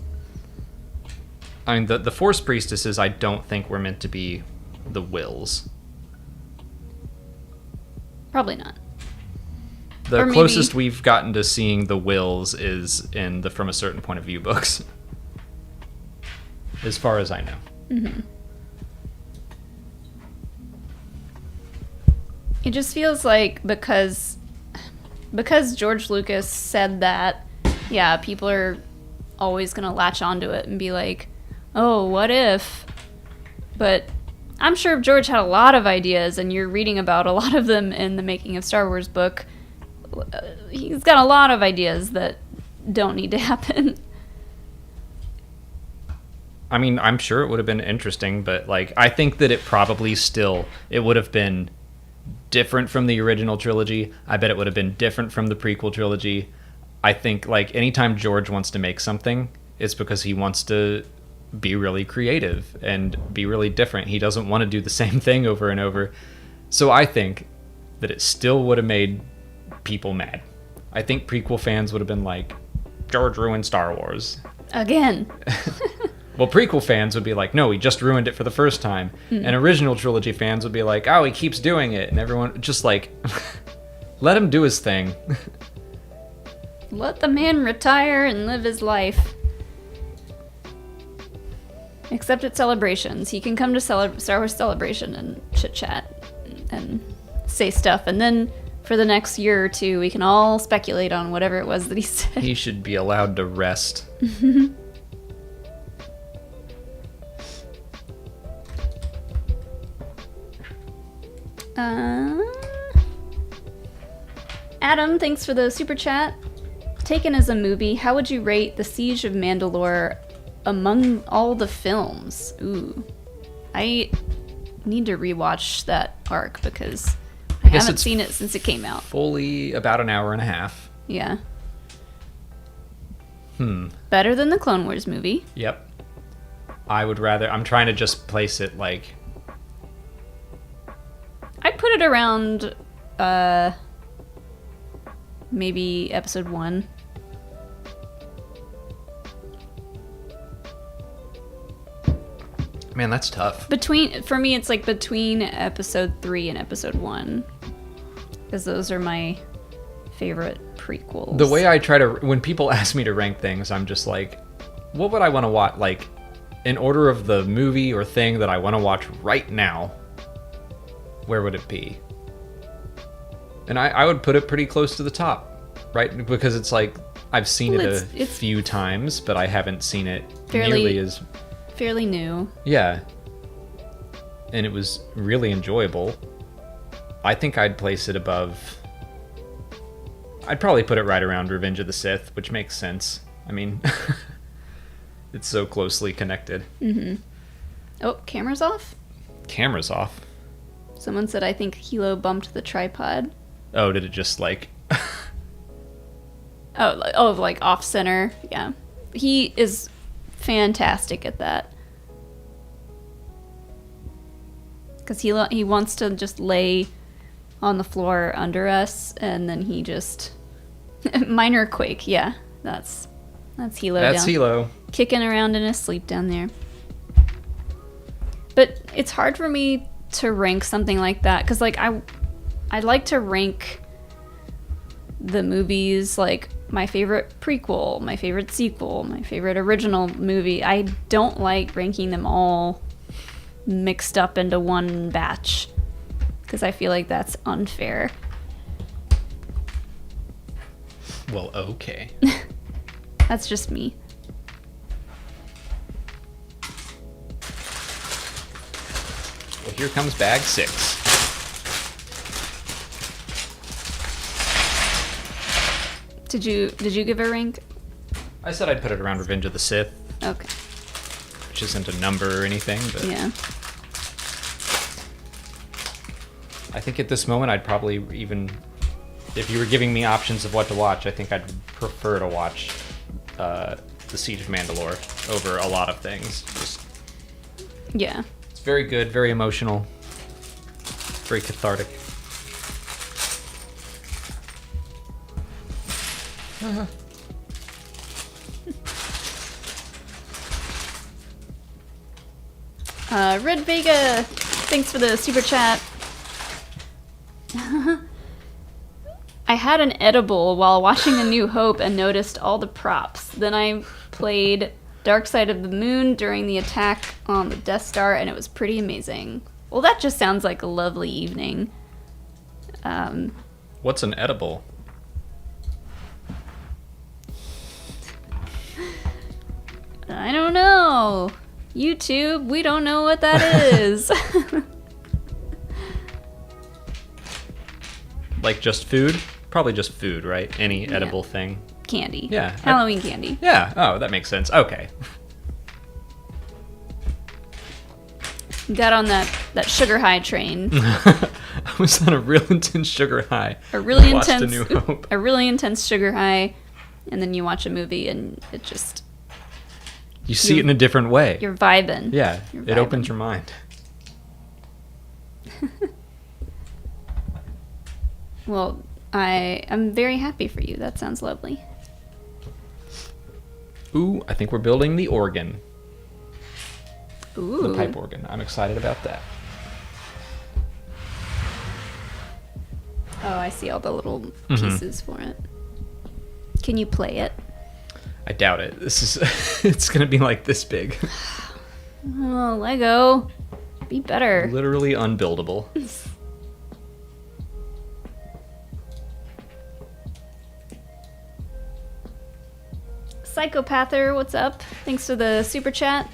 Speaker 2: I mean, the Force Priestesses I don't think were meant to be the Wills.
Speaker 1: Probably not.
Speaker 2: The
Speaker 1: Or
Speaker 2: closest
Speaker 1: maybe...
Speaker 2: we've gotten to seeing the Wills is in the From a Certain Point of View books. As far as I know.
Speaker 1: Mm-hmm. It just feels like because George Lucas said that, yeah, people are always going to latch onto it and be like, oh, what if? But I'm sure George had a lot of ideas, and you're reading about a lot of them in the Making of Star Wars book. He's got a lot of ideas that don't need to happen.
Speaker 2: I mean, I'm sure it would have been interesting, but, like, I think that it probably still, it would have been different from the original trilogy. I bet it would have been different from the prequel trilogy. I think, like, anytime George wants to make something, it's because he wants to be really creative and be really different. He doesn't want to do the same thing over and over. So I think that it still would have made people mad. I think prequel fans would have been like, George ruined Star Wars.
Speaker 1: Again.
Speaker 2: Well, prequel fans would be like, no, he just ruined it for the first time. And original trilogy fans would be like, oh, he keeps doing it. And everyone just like, let him do his thing.
Speaker 1: Let the man retire and live his life. Except at celebrations. He can come to Star Wars Celebration and chit-chat and say stuff. And then for the next year or two, we can all speculate on whatever it was that he said.
Speaker 2: He should be allowed to rest.
Speaker 1: Adam, thanks for the super chat. Taken as a movie, how would you rate The Siege of Mandalore among all the films? Ooh. I need to rewatch that arc because I haven't seen it since it came out.
Speaker 2: Fully about an hour and a half.
Speaker 1: Yeah. Better than the Clone Wars movie.
Speaker 2: Yep. I'm trying to just place it like...
Speaker 1: I'd put it around, maybe episode 1.
Speaker 2: Man, that's tough.
Speaker 1: For me, it's like between episode 3 and episode 1. Because those are my favorite prequels.
Speaker 2: The way when people ask me to rank things, I'm just like, what would I want to watch? Like, in order of the movie or thing that I want to watch right now, where would it be? And I would put it pretty close to the top, right? Because it's like, I've seen it a few times, but I haven't seen it nearly as...
Speaker 1: Fairly new.
Speaker 2: Yeah. And it was really enjoyable. I think I'd place it above... I'd probably put it right around Revenge of the Sith, which makes sense. I mean, it's so closely connected.
Speaker 1: Oh, camera's off?
Speaker 2: Camera's off?
Speaker 1: Someone said, I think Hilo bumped the tripod.
Speaker 2: Oh, did it just like...
Speaker 1: like off center. Yeah. He is fantastic at that. Because he wants to just lay on the floor under us, and then he just... Minor quake, yeah. That's Hilo down.
Speaker 2: That's Hilo.
Speaker 1: Kicking around in his sleep down there. But it's hard for me to rank something like that, because like I'd like to rank the movies like my favorite prequel, my favorite sequel, my favorite original movie. I don't like ranking them all mixed up into one batch, because I feel like that's unfair.
Speaker 2: Well, okay.
Speaker 1: That's just me.
Speaker 2: Well, here comes bag 6.
Speaker 1: Did you give a rank?
Speaker 2: I said I'd put it around Revenge of the Sith.
Speaker 1: Okay.
Speaker 2: Which isn't a number or anything, but...
Speaker 1: Yeah.
Speaker 2: I think at this moment I'd probably even... If you were giving me options of what to watch, I think I'd prefer to watch The Siege of Mandalore over a lot of things.
Speaker 1: Yeah.
Speaker 2: It's very good, very emotional, very cathartic.
Speaker 1: Red Vega, thanks for the super chat. I had an edible while watching A New Hope and noticed all the props. Then I played Dark Side of the Moon during the attack on the Death Star, and it was pretty amazing. Well, that just sounds like a lovely evening.
Speaker 2: What's an edible?
Speaker 1: I don't know. YouTube, we don't know what that is.
Speaker 2: Like just food? Probably just food, right? Any edible thing.
Speaker 1: Candy.
Speaker 2: Yeah.
Speaker 1: Halloween candy.
Speaker 2: Yeah. Oh, that makes sense. Okay.
Speaker 1: Got on that sugar high train.
Speaker 2: I was on a real intense sugar high.
Speaker 1: A really
Speaker 2: Watched
Speaker 1: intense,
Speaker 2: A New Hope.
Speaker 1: a really intense sugar high, and then you watch a movie and it just...
Speaker 2: You see it in a different way.
Speaker 1: You're vibing.
Speaker 2: Yeah,
Speaker 1: You're
Speaker 2: it
Speaker 1: vibing.
Speaker 2: opens your mind.
Speaker 1: Well, I'm very happy for you. That sounds lovely.
Speaker 2: Ooh, I think we're building the organ.
Speaker 1: Ooh.
Speaker 2: The pipe organ. I'm excited about that.
Speaker 1: Oh, I see all the little pieces for it. Can you play it?
Speaker 2: I doubt it. This is it's gonna be like this big.
Speaker 1: Oh, Lego. Be better.
Speaker 2: Literally unbuildable.
Speaker 1: Psychopather, what's up? Thanks for the super chat.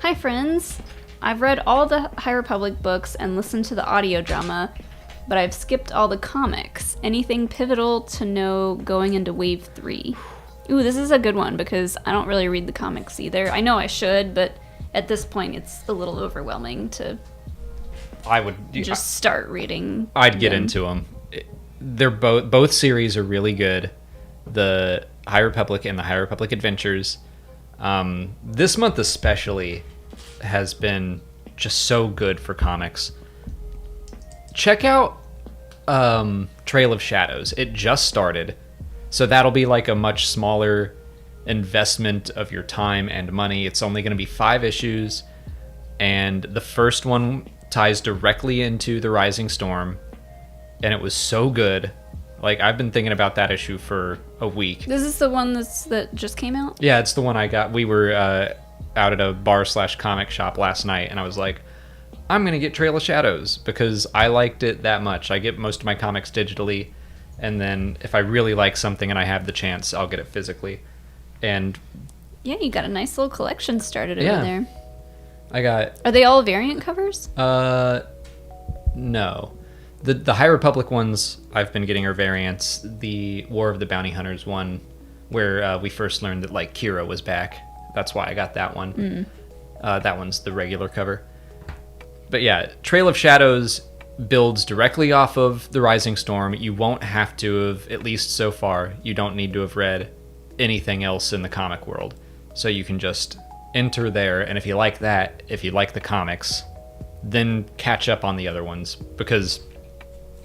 Speaker 1: Hi, friends. I've read all the High Republic books and listened to the audio drama, but I've skipped all the comics. Anything pivotal to know going into Wave 3? Ooh, this is a good one because I don't really read the comics either. I know I should, but at this point it's a little overwhelming to just start reading.
Speaker 2: I'd get into them. They're both series are really good. The High Republic and the High Republic Adventures. This month especially has been just so good for comics. Check out Trail of Shadows. It just started, so that'll be like a much smaller investment of your time and money. It's only going to be 5 issues, and the first one ties directly into the Rising Storm, and it was so good. Like, I've been thinking about that issue for a week.
Speaker 1: This is the one that just came out?
Speaker 2: Yeah, it's the one I got. We were out at a bar/comic shop last night, and I was like, I'm going to get Trail of Shadows because I liked it that much. I get most of my comics digitally, and then if I really like something and I have the chance, I'll get it physically. And
Speaker 1: yeah, you got a nice little collection started over there.
Speaker 2: I got...
Speaker 1: Are they all variant covers?
Speaker 2: No. The High Republic ones I've been getting are variants. The War of the Bounty Hunters one, where we first learned that like Kira was back. That's why I got that one. That one's the regular cover. But yeah, Trail of Shadows builds directly off of the Rising Storm. You won't have to have, at least so far, you don't need to have read anything else in the comic world. So you can just enter there, and if you like that, if you like the comics, then catch up on the other ones, because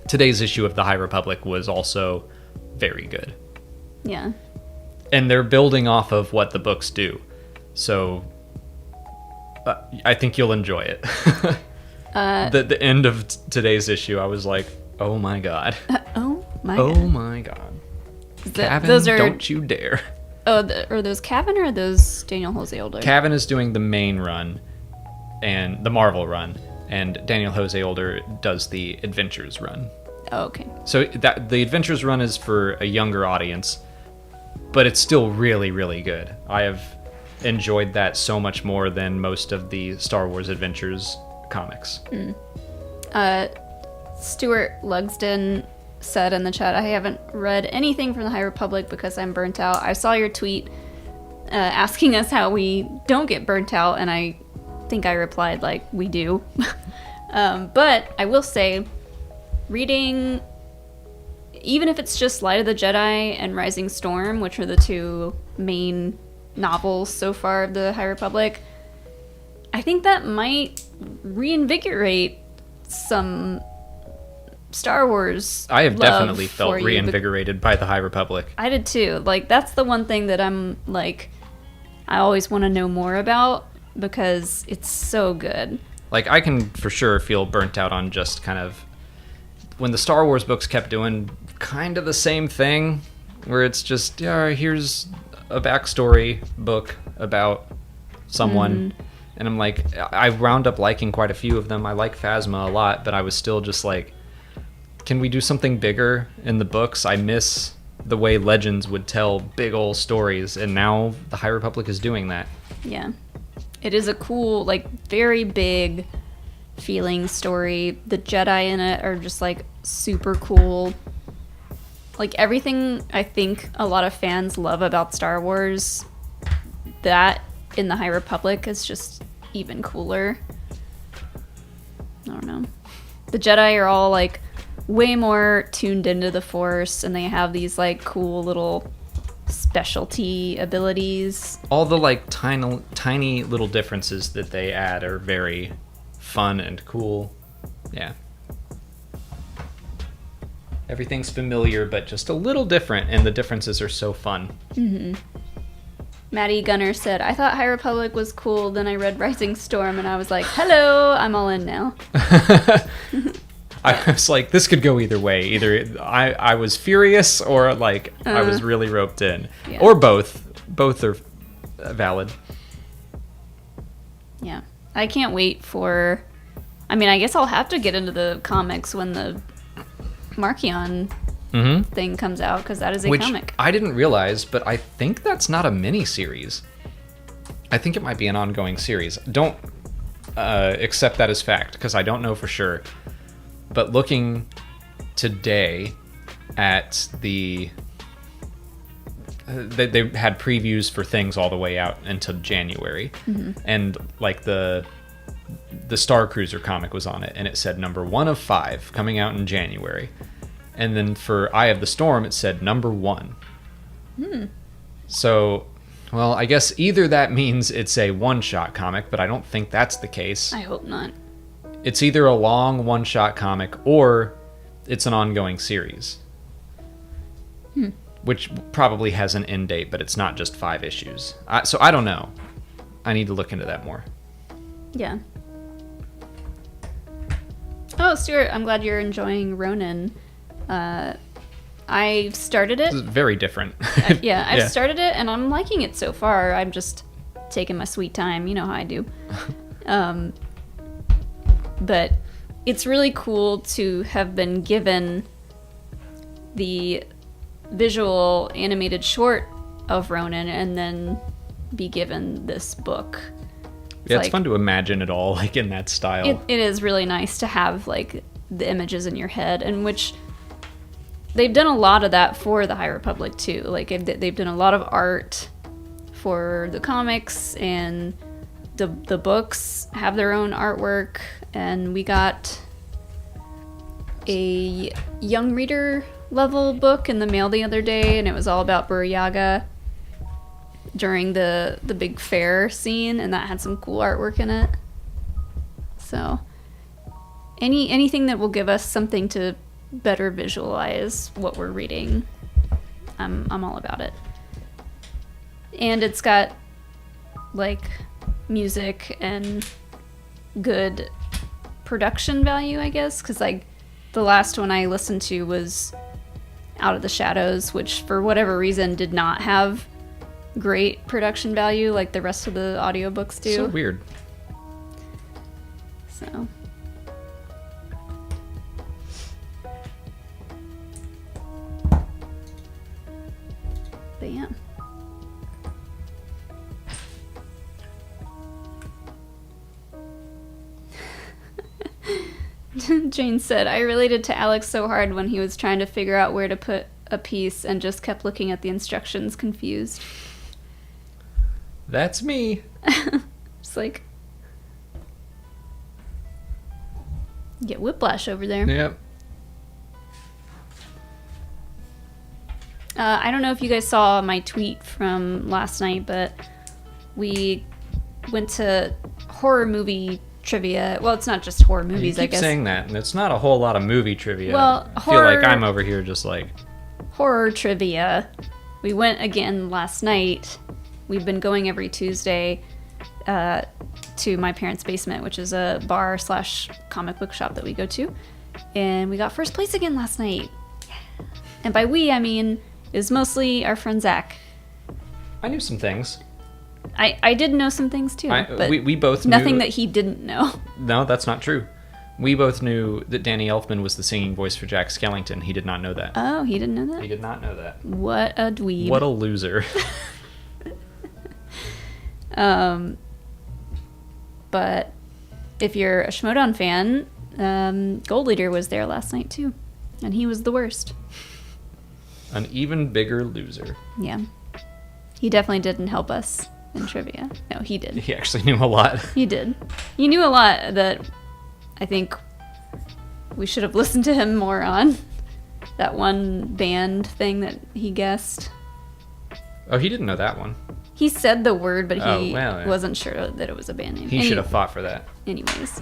Speaker 2: today's issue of the High Republic was also very good.
Speaker 1: Yeah.
Speaker 2: And they're building off of what the books do. So I think you'll enjoy it. The end of today's issue, I was like, oh my god.
Speaker 1: Oh my
Speaker 2: god.
Speaker 1: Cavan,
Speaker 2: those are... don't you dare.
Speaker 1: Oh, are those Cavan or are those Daniel Jose Older?
Speaker 2: Cavan is doing the main run, and the Marvel run, and Daniel Jose Older does the Adventures run.
Speaker 1: Oh, okay.
Speaker 2: So that the Adventures run is for a younger audience, but it's still really, really good. I have enjoyed that so much more than most of the Star Wars Adventures comics.
Speaker 1: Stuart Lugsden said in the chat, I haven't read anything from the High Republic because I'm burnt out. I saw your tweet asking us how we don't get burnt out, and I think I replied like, we do. But I will say, reading, even if it's just Light of the Jedi and Rising Storm, which are the 2 main novels so far of the High Republic, I think that might reinvigorate some Star Wars
Speaker 2: I have
Speaker 1: love
Speaker 2: definitely felt reinvigorated by the High Republic.
Speaker 1: I did too. Like, that's the one thing that I'm like, I always want to know more about because it's so good. Like,
Speaker 2: I can for sure feel burnt out on just kind of when the Star Wars books kept doing kind of the same thing, where it's just, yeah, here's a backstory book about someone. And I'm like, I wound up liking quite a few of them. I like Phasma a lot, but I was still just like, can we do something bigger in the books? I miss the way Legends would tell big old stories, and now the High Republic is doing that.
Speaker 1: Yeah. It is a cool, like, very big feeling story. The Jedi in it are just, like, super cool. Like, everything I think a lot of fans love about Star Wars, that in the High Republic is just even cooler. I don't know. The Jedi are all, like, way more tuned into the Force, and they have these, like, cool little specialty abilities.
Speaker 2: All the, like, tiny little differences that they add are very fun and cool. Yeah. Everything's familiar, but just a little different, and the differences are so fun.
Speaker 1: Maddie Gunner said, I thought High Republic was cool, then I read Rising Storm, and I was like, hello, I'm all in now.
Speaker 2: I was like, this could go either way. Either I was furious or like I was really roped in.
Speaker 1: Yeah.
Speaker 2: Or both. Both are valid.
Speaker 1: Yeah. I can't wait for... I mean, I guess I'll have to get into the comics when the Markion thing comes out, because that is a comic.
Speaker 2: I didn't realize, but I think that's not a mini-series. I think it might be an ongoing series. Don't accept that as fact, because I don't know for sure. But looking today at the... They had previews for things all the way out until January. And like the Star Cruiser comic was on it, and it said number 1 of 5 coming out in January. And then for Eye of the Storm, it said number 1. So, well, I guess either that means it's a one-shot comic, but I don't think that's the case.
Speaker 1: I hope not.
Speaker 2: It's either a long one-shot comic or it's an ongoing series. Which probably has an end date, but it's not just 5 issues. So I don't know. I need to look into that more.
Speaker 1: Yeah. Oh, Stuart, I'm glad you're enjoying Ronin. I started it.
Speaker 2: This is very different.
Speaker 1: I've started it, and I'm liking it so far. I'm just taking my sweet time. You know how I do. But it's really cool to have been given the visual animated short of Ronin and then be given this book.
Speaker 2: It's fun to imagine it all like in that style.
Speaker 1: It is really nice to have like the images in your head, and which they've done a lot of that for the High Republic too. Like they've done a lot of art for the comics, and the books have their own artwork. And we got a young reader level book in the mail the other day, and it was all about Buryaga during the big fair scene, and that had some cool artwork in it. So anything that will give us something to better visualize what we're reading, I'm all about it. And it's got like music and good production value, I guess, because like the last one I listened to was Out of the Shadows, which for whatever reason did not have great production value like the rest of the audiobooks do.
Speaker 2: So weird.
Speaker 1: So but yeah. Jane said, I related to Alex so hard when he was trying to figure out where to put a piece and just kept looking at the instructions confused.
Speaker 2: That's me.
Speaker 1: It's like, get whiplash over there.
Speaker 2: Yep.
Speaker 1: I don't know if you guys saw my tweet from last night, but we went to horror movie trivia. Well, it's not just horror movies, I guess.
Speaker 2: You keep saying that, and it's not a whole lot of movie trivia.
Speaker 1: Well,
Speaker 2: I feel like I'm over here just like...
Speaker 1: Horror trivia. We went again last night. We've been going every Tuesday to my parents' basement, which is a bar / comic book shop that we go to. And we got first place again last night. And by we, I mean, it was mostly our friend Zach.
Speaker 2: I knew some things.
Speaker 1: I did know some things too, but
Speaker 2: we both
Speaker 1: nothing
Speaker 2: knew...
Speaker 1: that he didn't know.
Speaker 2: No, that's not true. We both knew that Danny Elfman was the singing voice for Jack Skellington. He did not know that.
Speaker 1: Oh, he didn't know that?
Speaker 2: He did not know that.
Speaker 1: What a dweeb.
Speaker 2: What a loser.
Speaker 1: But if you're a Schmodown fan, Gold Leader was there last night too, and he was the worst.
Speaker 2: An even bigger loser.
Speaker 1: Yeah. He definitely didn't help us in trivia. No, he did.
Speaker 2: He actually knew a lot.
Speaker 1: He did. He knew a lot that I think we should have listened to him more on. That one band thing that he guessed.
Speaker 2: Oh, he didn't know that one.
Speaker 1: He said the word, but he
Speaker 2: yeah.
Speaker 1: wasn't sure that it was a band name.
Speaker 2: He should have fought for that.
Speaker 1: Anyways.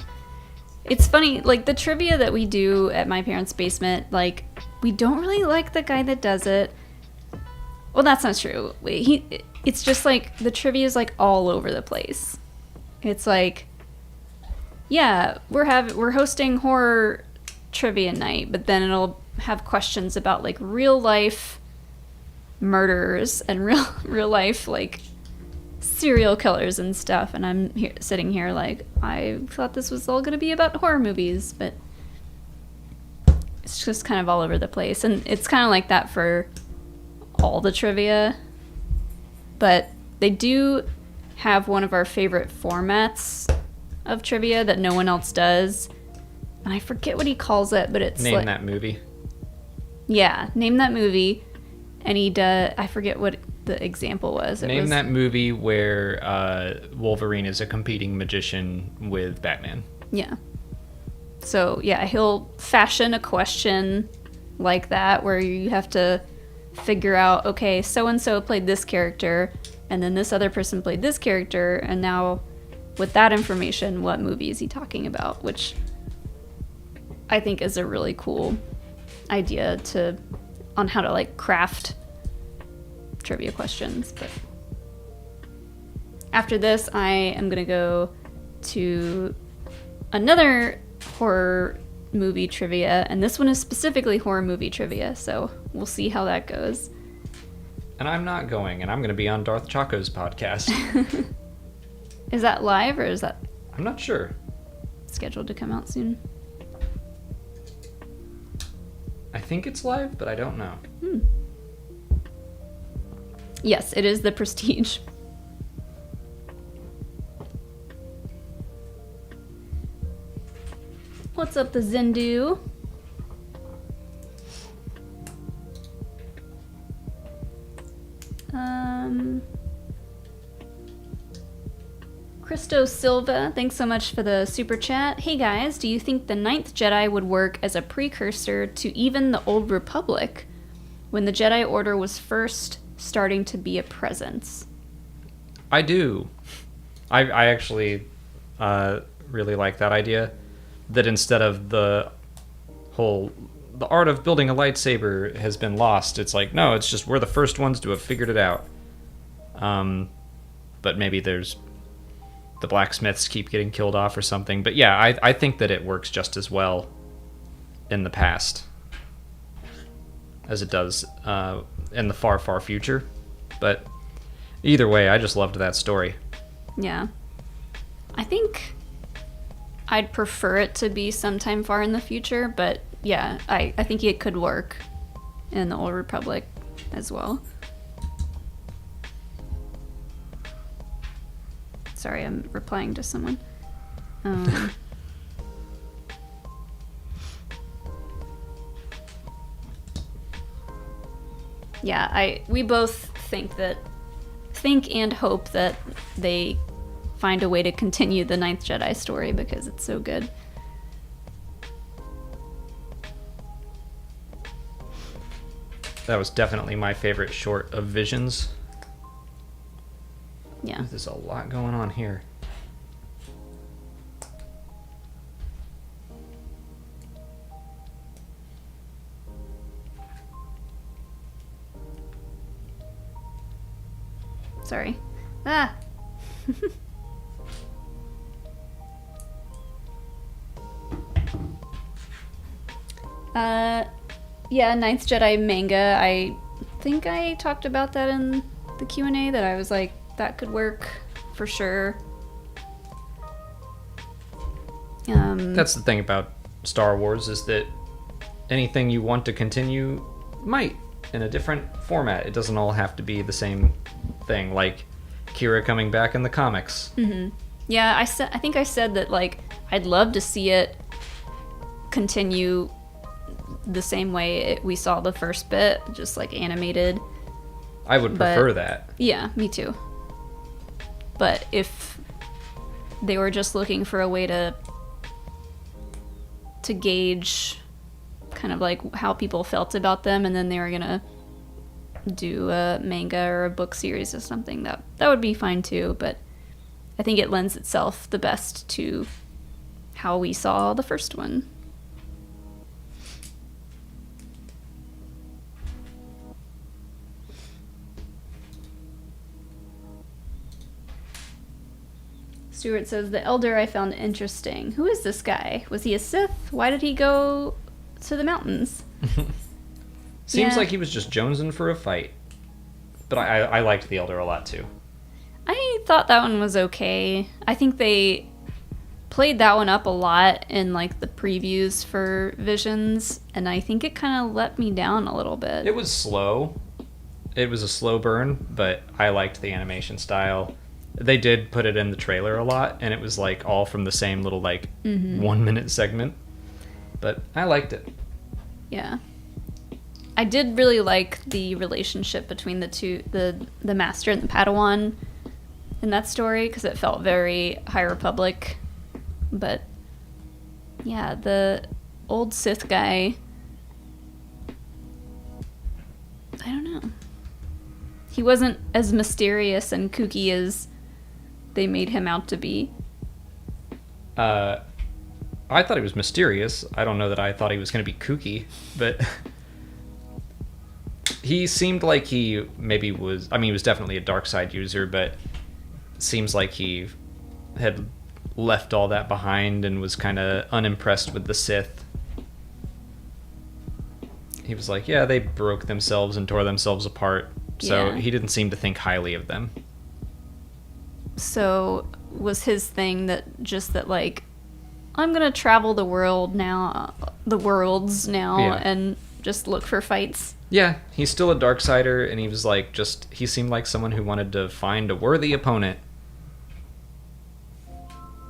Speaker 1: It's funny, like, the trivia that we do at my parents' basement, like, we don't really like the guy that does it. Well, that's not true. It's just like the trivia is like all over the place. It's like, yeah, we're hosting horror trivia night, but then it'll have questions about like real life murders and real life like serial killers and stuff. And I'm sitting here like, I thought this was all going to be about horror movies, but it's just kind of all over the place. And it's kind of like that for all the trivia. But they do have one of our favorite formats of trivia that no one else does. And I forget what he calls it, but it's
Speaker 2: Name that movie.
Speaker 1: Yeah, name that movie. And he does, I forget what the example was.
Speaker 2: Name that movie where Wolverine is a competing magician with Batman.
Speaker 1: Yeah. So, yeah, he'll fashion a question like that where you have to figure out, okay, so-and-so played this character, and then this other person played this character, and now with that information, what movie is he talking about? Which I think is a really cool idea on how to, like, craft trivia questions. But after this, I am going to go to another horror movie trivia, and this one is specifically horror movie trivia, so we'll see how that goes.
Speaker 2: And I'm not going, and I'm going to be on Darth Chaco's podcast.
Speaker 1: Is that live, or is that
Speaker 2: I'm not sure.
Speaker 1: scheduled to come out soon?
Speaker 2: I think it's live, but I don't know.
Speaker 1: Yes, it is The Prestige. What's up, the Zindu? Christo Silva, thanks so much for the super chat. Hey guys, do you think the Ninth Jedi would work as a precursor to even the Old Republic, when the Jedi Order was first starting to be a presence?
Speaker 2: I do. I actually really like that idea. That instead of the art of building a lightsaber has been lost, it's like, no, it's just we're the first ones to have figured it out. But maybe there's the blacksmiths keep getting killed off or something. But yeah, I think that it works just as well in the past as it does in the far, far future. But either way, I just loved that story.
Speaker 1: Yeah. I think I'd prefer it to be sometime far in the future, but yeah, I think it could work in the Old Republic as well. Sorry, I'm replying to someone. Yeah, we both think and hope that they find a way to continue the Ninth Jedi story because it's so good.
Speaker 2: That was definitely my favorite short of Visions.
Speaker 1: Yeah.
Speaker 2: There's a lot going on here.
Speaker 1: Sorry. Ah! Yeah, Ninth Jedi manga. I think I talked about that in the Q&A, that I was like, that could work for sure.
Speaker 2: That's the thing about Star Wars, is that anything you want to continue might in a different format. It doesn't all have to be the same thing, like Kira coming back in the comics.
Speaker 1: Mm-hmm. Yeah, I think I said that, like, I'd love to see it continue the same way we saw the first bit, just like animated.
Speaker 2: I would prefer that.
Speaker 1: Yeah, me too. But if they were just looking for a way to gauge kind of like how people felt about them, and then they were gonna do a manga or a book series or something, that would be fine too. But I think it lends itself the best to how we saw the first one. Stuart says, the Elder I found interesting. Who is this guy? Was he a Sith? Why did he go to the mountains?
Speaker 2: Seems like he was just jonesing for a fight. But I liked the Elder a lot, too.
Speaker 1: I thought that one was okay. I think they played that one up a lot in, like, the previews for Visions, and I think it kind of let me down a little bit.
Speaker 2: It was slow. It was a slow burn, but I liked the animation style. They did put it in the trailer a lot, and it was, like, all from the same little, like, 1 minute segment. But I liked it.
Speaker 1: Yeah. I did really like the relationship between the two, the Master and the Padawan in that story, because it felt very High Republic. But yeah, the old Sith guy, I don't know. He wasn't as mysterious and kooky as they made him out to be.
Speaker 2: I thought he was mysterious. I don't know that I thought he was going to be kooky, but he seemed like he maybe was... I mean, he was definitely a dark side user, but seems like he had left all that behind and was kind of unimpressed with the Sith. He was like, yeah, they broke themselves and tore themselves apart, so
Speaker 1: Yeah.
Speaker 2: he didn't seem to think highly of them.
Speaker 1: So was his thing that like, I'm gonna travel the worlds now,
Speaker 2: Yeah.
Speaker 1: and just look for fights?
Speaker 2: Yeah, he's still a Darksider, and he was like, he seemed like someone who wanted to find a worthy opponent,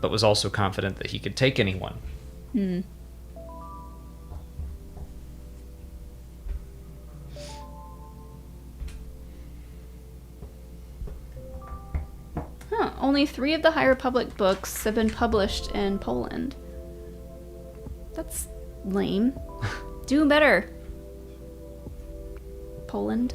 Speaker 2: but was also confident that he could take anyone.
Speaker 1: Only 3 of the High Republic books have been published in Poland. That's lame. Do better, Poland.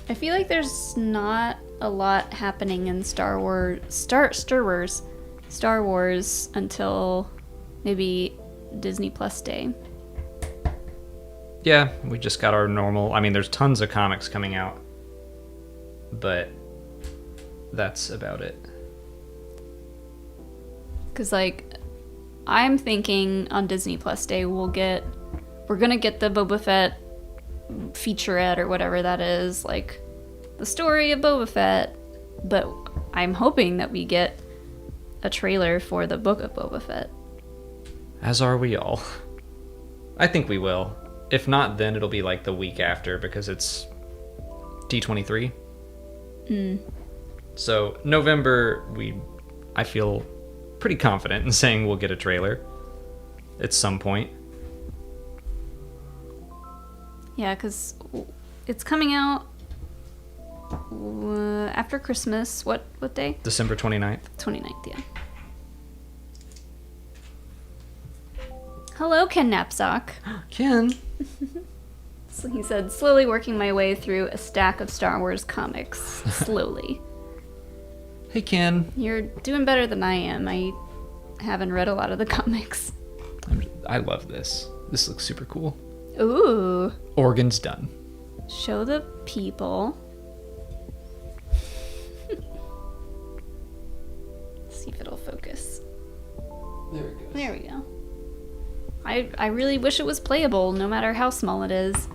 Speaker 1: I feel like there's not a lot happening in Star Wars until maybe Disney Plus Day.
Speaker 2: Yeah, we just got our normal... I mean, there's tons of comics coming out, but that's about it.
Speaker 1: Because, like, I'm thinking on Disney Plus Day we're gonna get the Boba Fett featurette or whatever that is, like the story of Boba Fett, but I'm hoping that we get a trailer for the book of Boba Fett.
Speaker 2: As are we all. I think we will. If not, then it'll be like the week after, because it's D23. So November, I feel pretty confident in saying we'll get a trailer at some point.
Speaker 1: Yeah, because it's coming out after Christmas. What day?
Speaker 2: December 29th.
Speaker 1: 29th, yeah. Hello, Ken Knapsack.
Speaker 2: Ken.
Speaker 1: So he said, slowly working my way through a stack of Star Wars comics. Slowly.
Speaker 2: Hey, Ken.
Speaker 1: You're doing better than I am. I haven't read a lot of the comics.
Speaker 2: I love this. This looks super cool.
Speaker 1: Ooh.
Speaker 2: Organ's done.
Speaker 1: Show the people. See if it'll focus.
Speaker 2: There it goes.
Speaker 1: There we go. I really wish it was playable, no matter how small it is.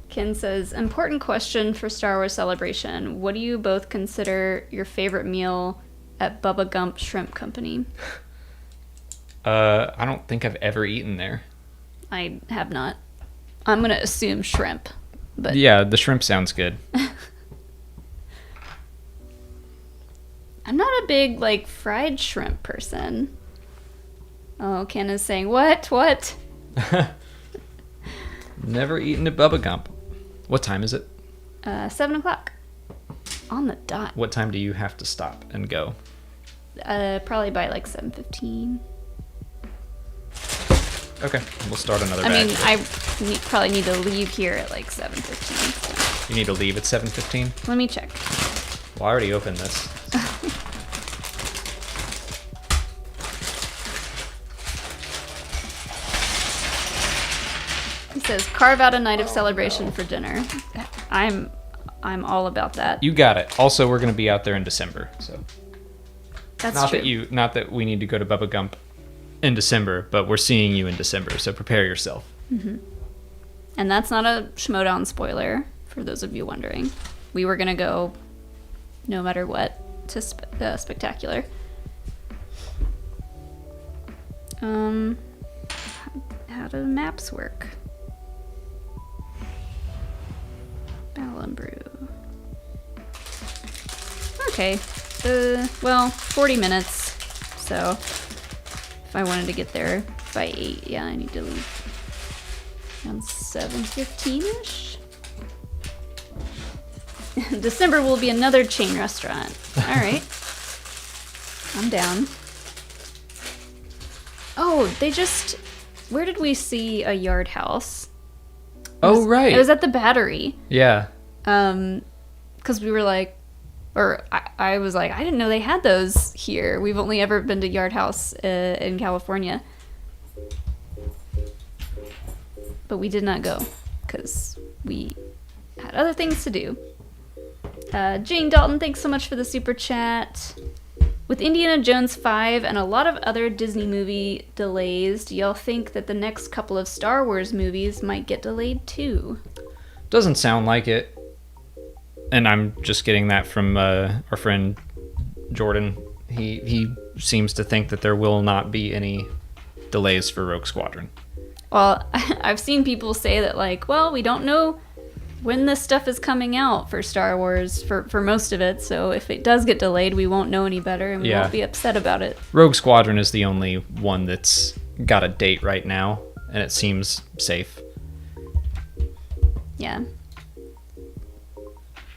Speaker 1: Ken says, important question for Star Wars Celebration. What do you both consider your favorite meal at Bubba Gump Shrimp Company?
Speaker 2: I don't think I've ever eaten there.
Speaker 1: I have not. I'm going to assume shrimp. But
Speaker 2: Yeah, the shrimp sounds good.
Speaker 1: I'm not a big, like, fried shrimp person. Oh, Ken is saying, what?
Speaker 2: Never eaten at Bubba Gump. What time is it?
Speaker 1: 7 o'clock. On the dot.
Speaker 2: What time do you have to stop and go?
Speaker 1: Probably by, like, 7:15.
Speaker 2: Okay, we'll start another
Speaker 1: I
Speaker 2: batch.
Speaker 1: mean, probably need to leave here at like 7:15. So.
Speaker 2: You need to leave at 7:15?
Speaker 1: Let me check.
Speaker 2: Well, I already opened this.
Speaker 1: It says, carve out a night of celebration for dinner. I'm all about that.
Speaker 2: You got it. Also, we're going to be out there in December, so...
Speaker 1: That's
Speaker 2: not
Speaker 1: true.
Speaker 2: Not that we need to go to Bubba Gump in December, but we're seeing you in December, so prepare yourself.
Speaker 1: Mm-hmm. And that's not a Schmodown spoiler, for those of you wondering. We were going to go, no matter what, to Spectacular. How do maps work? Ballenbrew. Okay. Well, 40 minutes. So, if I wanted to get there by 8, yeah, I need to leave around 7:15-ish. December will be another chain restaurant. All right. I'm down. Oh, where did we see a Yard House?
Speaker 2: Right.
Speaker 1: It was at the Battery.
Speaker 2: Yeah.
Speaker 1: Because we were like, or I was like, I didn't know they had those here. We've only ever been to Yard House in California. But we did not go because we had other things to do. Jane Dalton, thanks so much for the super chat. With Indiana Jones 5 and a lot of other Disney movie delays, do y'all think that the next couple of Star Wars movies might get delayed too?
Speaker 2: Doesn't sound like it. And I'm just getting that from our friend Jordan. He seems to think that there will not be any delays for Rogue Squadron.
Speaker 1: Well, I've seen people say that, like, well, we don't know when this stuff is coming out for Star Wars for most of it, so if it does get delayed, we won't know any better and we won't be upset about it.
Speaker 2: Rogue Squadron is the only one that's got a date right now, and it seems safe.
Speaker 1: Yeah.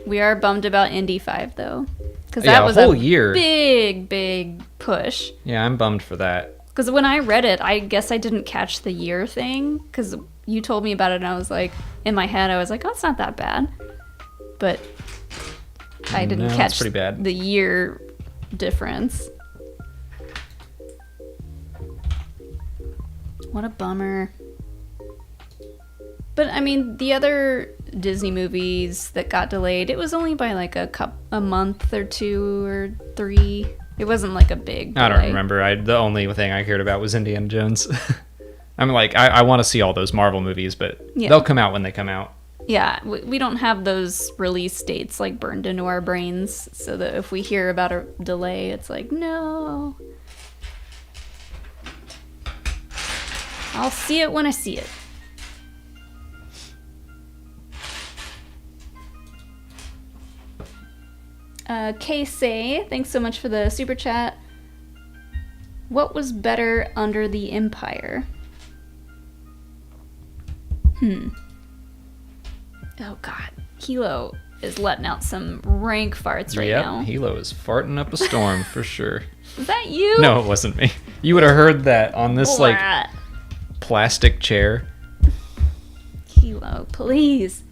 Speaker 1: We are bummed about Indy 5, though. Because that was a whole year. Big push.
Speaker 2: Yeah, I'm bummed for that.
Speaker 1: Because when I read it, I guess I didn't catch the year thing. Because you told me about it, and I was like, in my head, I was like, oh, it's not that bad. But I didn't catch
Speaker 2: pretty bad.
Speaker 1: The year difference. What a bummer. But, I mean, the other Disney movies that got delayed, it was only by like a month or 2 or 3. It wasn't like a big delay.
Speaker 2: I don't remember. The only thing I cared about was Indiana Jones. I'm like, I want to see all those Marvel movies, but they'll come out when they come out.
Speaker 1: Yeah, we don't have those release dates like burned into our brains, so that if we hear about a delay, it's like, no. I'll see it when I see it. K-Say, thanks so much for the super chat. What was better under the Empire? Oh god, Hilo is letting out some rank farts right now.
Speaker 2: Yep, Hilo is farting up a storm for sure.
Speaker 1: Is that you?
Speaker 2: No, it wasn't me. You would have heard that on this like plastic chair.
Speaker 1: Hilo, please.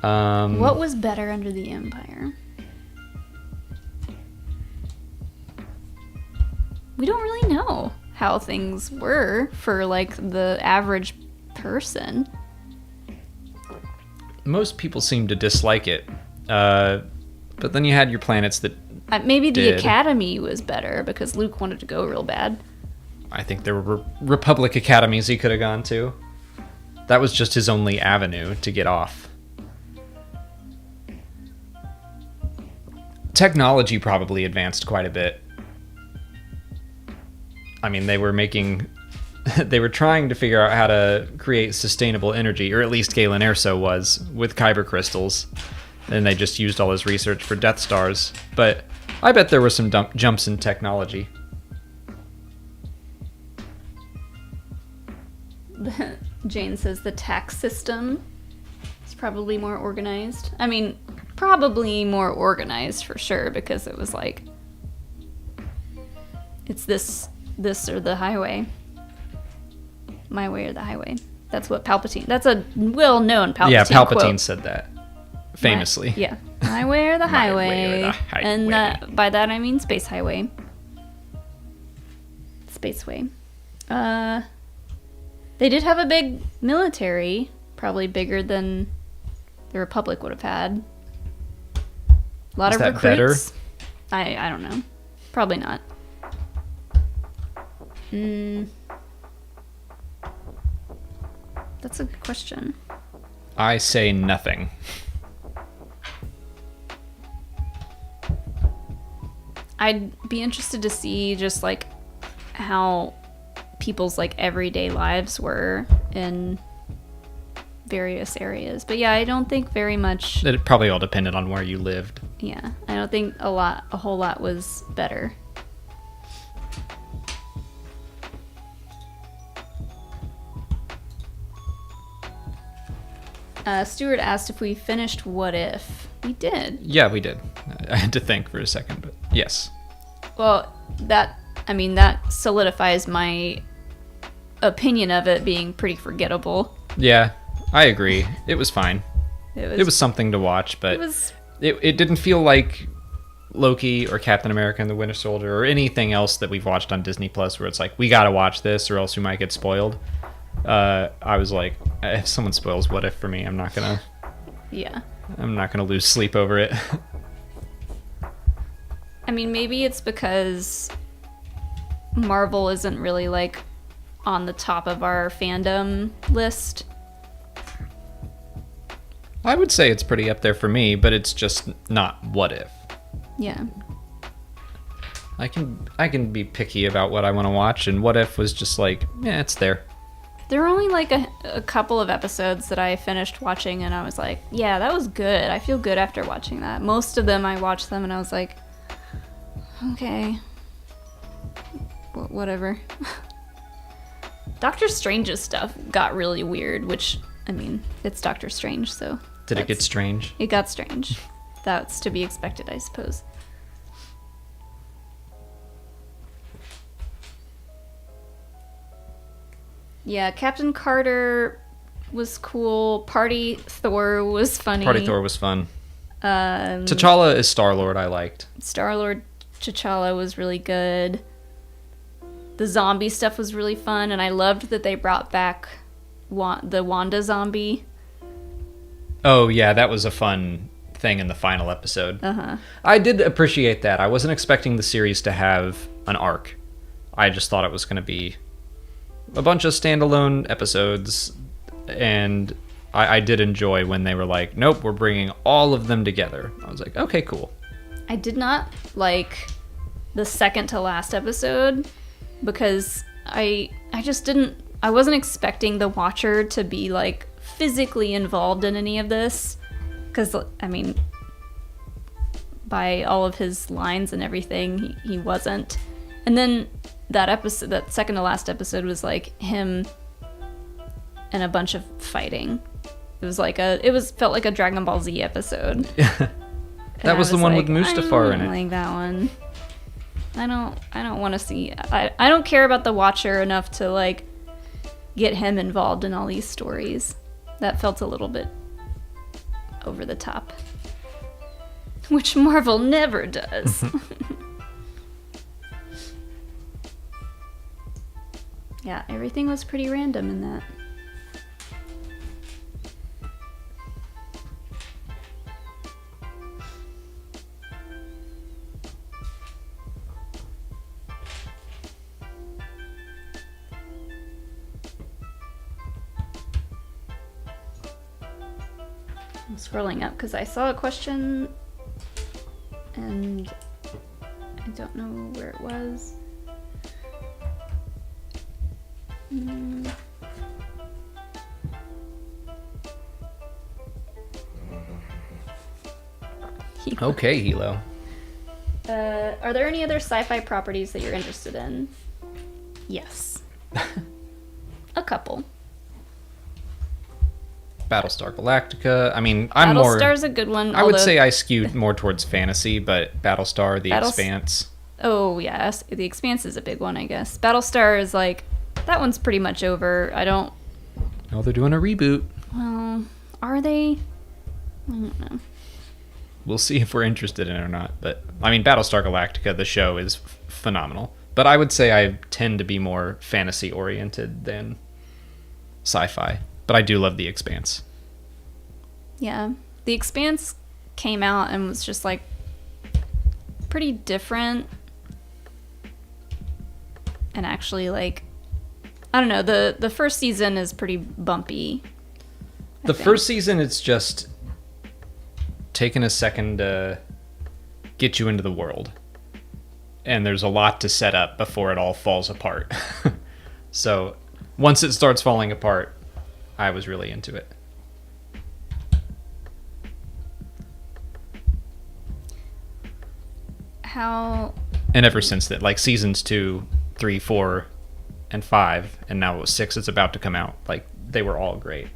Speaker 2: What
Speaker 1: was better under the Empire? We don't really know how things were for like the average person.
Speaker 2: Most people seem to dislike it, but then you had your planets that
Speaker 1: maybe the Academy was better because Luke wanted to go real bad.
Speaker 2: I think there were Republic Academies he could have gone to. That was just his only avenue to get off. Technology probably advanced quite a bit. I mean, they were trying to figure out how to create sustainable energy, or at least Galen Erso was, with kyber crystals. And they just used all his research for Death Stars. But I bet there were some jumps in technology.
Speaker 1: Jane says the tax system is probably more organized. I mean, probably more organized for sure, because it was like, it's this or the highway. My way or the highway. That's what Palpatine. That's a well-known Palpatine
Speaker 2: Yeah, Palpatine
Speaker 1: quote.
Speaker 2: said that famously.
Speaker 1: Yeah. My way or the
Speaker 2: My
Speaker 1: highway.
Speaker 2: way or the highway.
Speaker 1: And by that I mean Space Highway. Spaceway. They did have a big military, probably bigger than the Republic would have had. A lot
Speaker 2: Is
Speaker 1: of
Speaker 2: that
Speaker 1: recruits. I don't know. Probably not. That's a good question.
Speaker 2: I say nothing.
Speaker 1: I'd be interested to see just like how people's like everyday lives were in various areas. But yeah, I don't think very much.
Speaker 2: It probably all depended on where you lived.
Speaker 1: Yeah, I don't think a whole lot was better. Stuart asked if we finished What If. We did.
Speaker 2: Yeah, we did. I had to think for a second, but yes.
Speaker 1: Well, that solidifies my opinion of it being pretty forgettable.
Speaker 2: Yeah, I agree. It was fine.
Speaker 1: It
Speaker 2: was something to watch, but
Speaker 1: was.
Speaker 2: It didn't feel like Loki or Captain America and the Winter Soldier or anything else that we've watched on Disney Plus where it's like, we gotta watch this or else we might get spoiled. I was like, if someone spoils What If for me, I'm not gonna lose sleep over it.
Speaker 1: I mean, maybe it's because Marvel isn't really like on the top of our fandom list.
Speaker 2: I would say it's pretty up there for me, but it's just not What If.
Speaker 1: Yeah.
Speaker 2: I can be picky about what I want to watch, and What If was just like, yeah, it's there.
Speaker 1: There were only like a couple of episodes that I finished watching and I was like, yeah, that was good. I feel good after watching that. Most of them, I watched them and I was like, okay. Whatever. Doctor Strange's stuff got really weird, which, I mean, it's Doctor Strange, so...
Speaker 2: Did it get strange?
Speaker 1: It got strange. That's to be expected, I suppose. Yeah, Captain Carter was cool. Party Thor was funny.
Speaker 2: Party Thor was fun. T'Challa is Star-Lord I liked.
Speaker 1: Star-Lord T'Challa was really good. The zombie stuff was really fun, and I loved that they brought back the Wanda zombie.
Speaker 2: Oh, yeah, that was a fun thing in the final episode.
Speaker 1: Uh-huh.
Speaker 2: I did appreciate that. I wasn't expecting the series to have an arc. I just thought it was going to be a bunch of standalone episodes, and I did enjoy when they were like, nope, we're bringing all of them together. I was like, okay, cool.
Speaker 1: I did not like the second to last episode because I wasn't expecting the Watcher to be like physically involved in any of this, because I mean, by all of his lines and everything, he wasn't. And then that second to last episode was like him and a bunch of fighting. It was felt like a Dragon Ball Z episode.
Speaker 2: That was the one
Speaker 1: like,
Speaker 2: with Mustafar in
Speaker 1: I
Speaker 2: it.
Speaker 1: don't like that one. I don't want to see. I don't care about the Watcher enough to like get him involved in all these stories. That felt a little bit over the top, which Marvel never does. Yeah, everything was pretty random in that. I'm scrolling up because I saw a question and I don't know where it was.
Speaker 2: Okay, Hilo.
Speaker 1: Are there any other sci-fi properties that you're interested in? Yes. A couple.
Speaker 2: Battlestar Galactica. I mean, I'm more...
Speaker 1: Battlestar's a good one.
Speaker 2: I would say I skewed more towards fantasy, but Battlestar, The Expanse.
Speaker 1: Oh, yes. The Expanse is a big one, I guess. Battlestar is like... that one's pretty much over. I don't...
Speaker 2: Oh, they're doing a reboot.
Speaker 1: Well, are they? I don't know.
Speaker 2: We'll see if we're interested in it or not. But, I mean, Battlestar Galactica, the show, is phenomenal. But I would say I tend to be more fantasy-oriented than sci-fi. But I do love The Expanse.
Speaker 1: Yeah. The Expanse came out and was just, like, pretty different. And actually, like, I don't know, the first season is pretty bumpy. I think.
Speaker 2: First season, it's just taking a second to get you into the world. And there's a lot to set up before it all falls apart. So once it starts falling apart, I was really into it.
Speaker 1: How...
Speaker 2: And ever since that, like seasons 2, 3, 4, and 5, and now 6 is about to come out. Like, they were all great.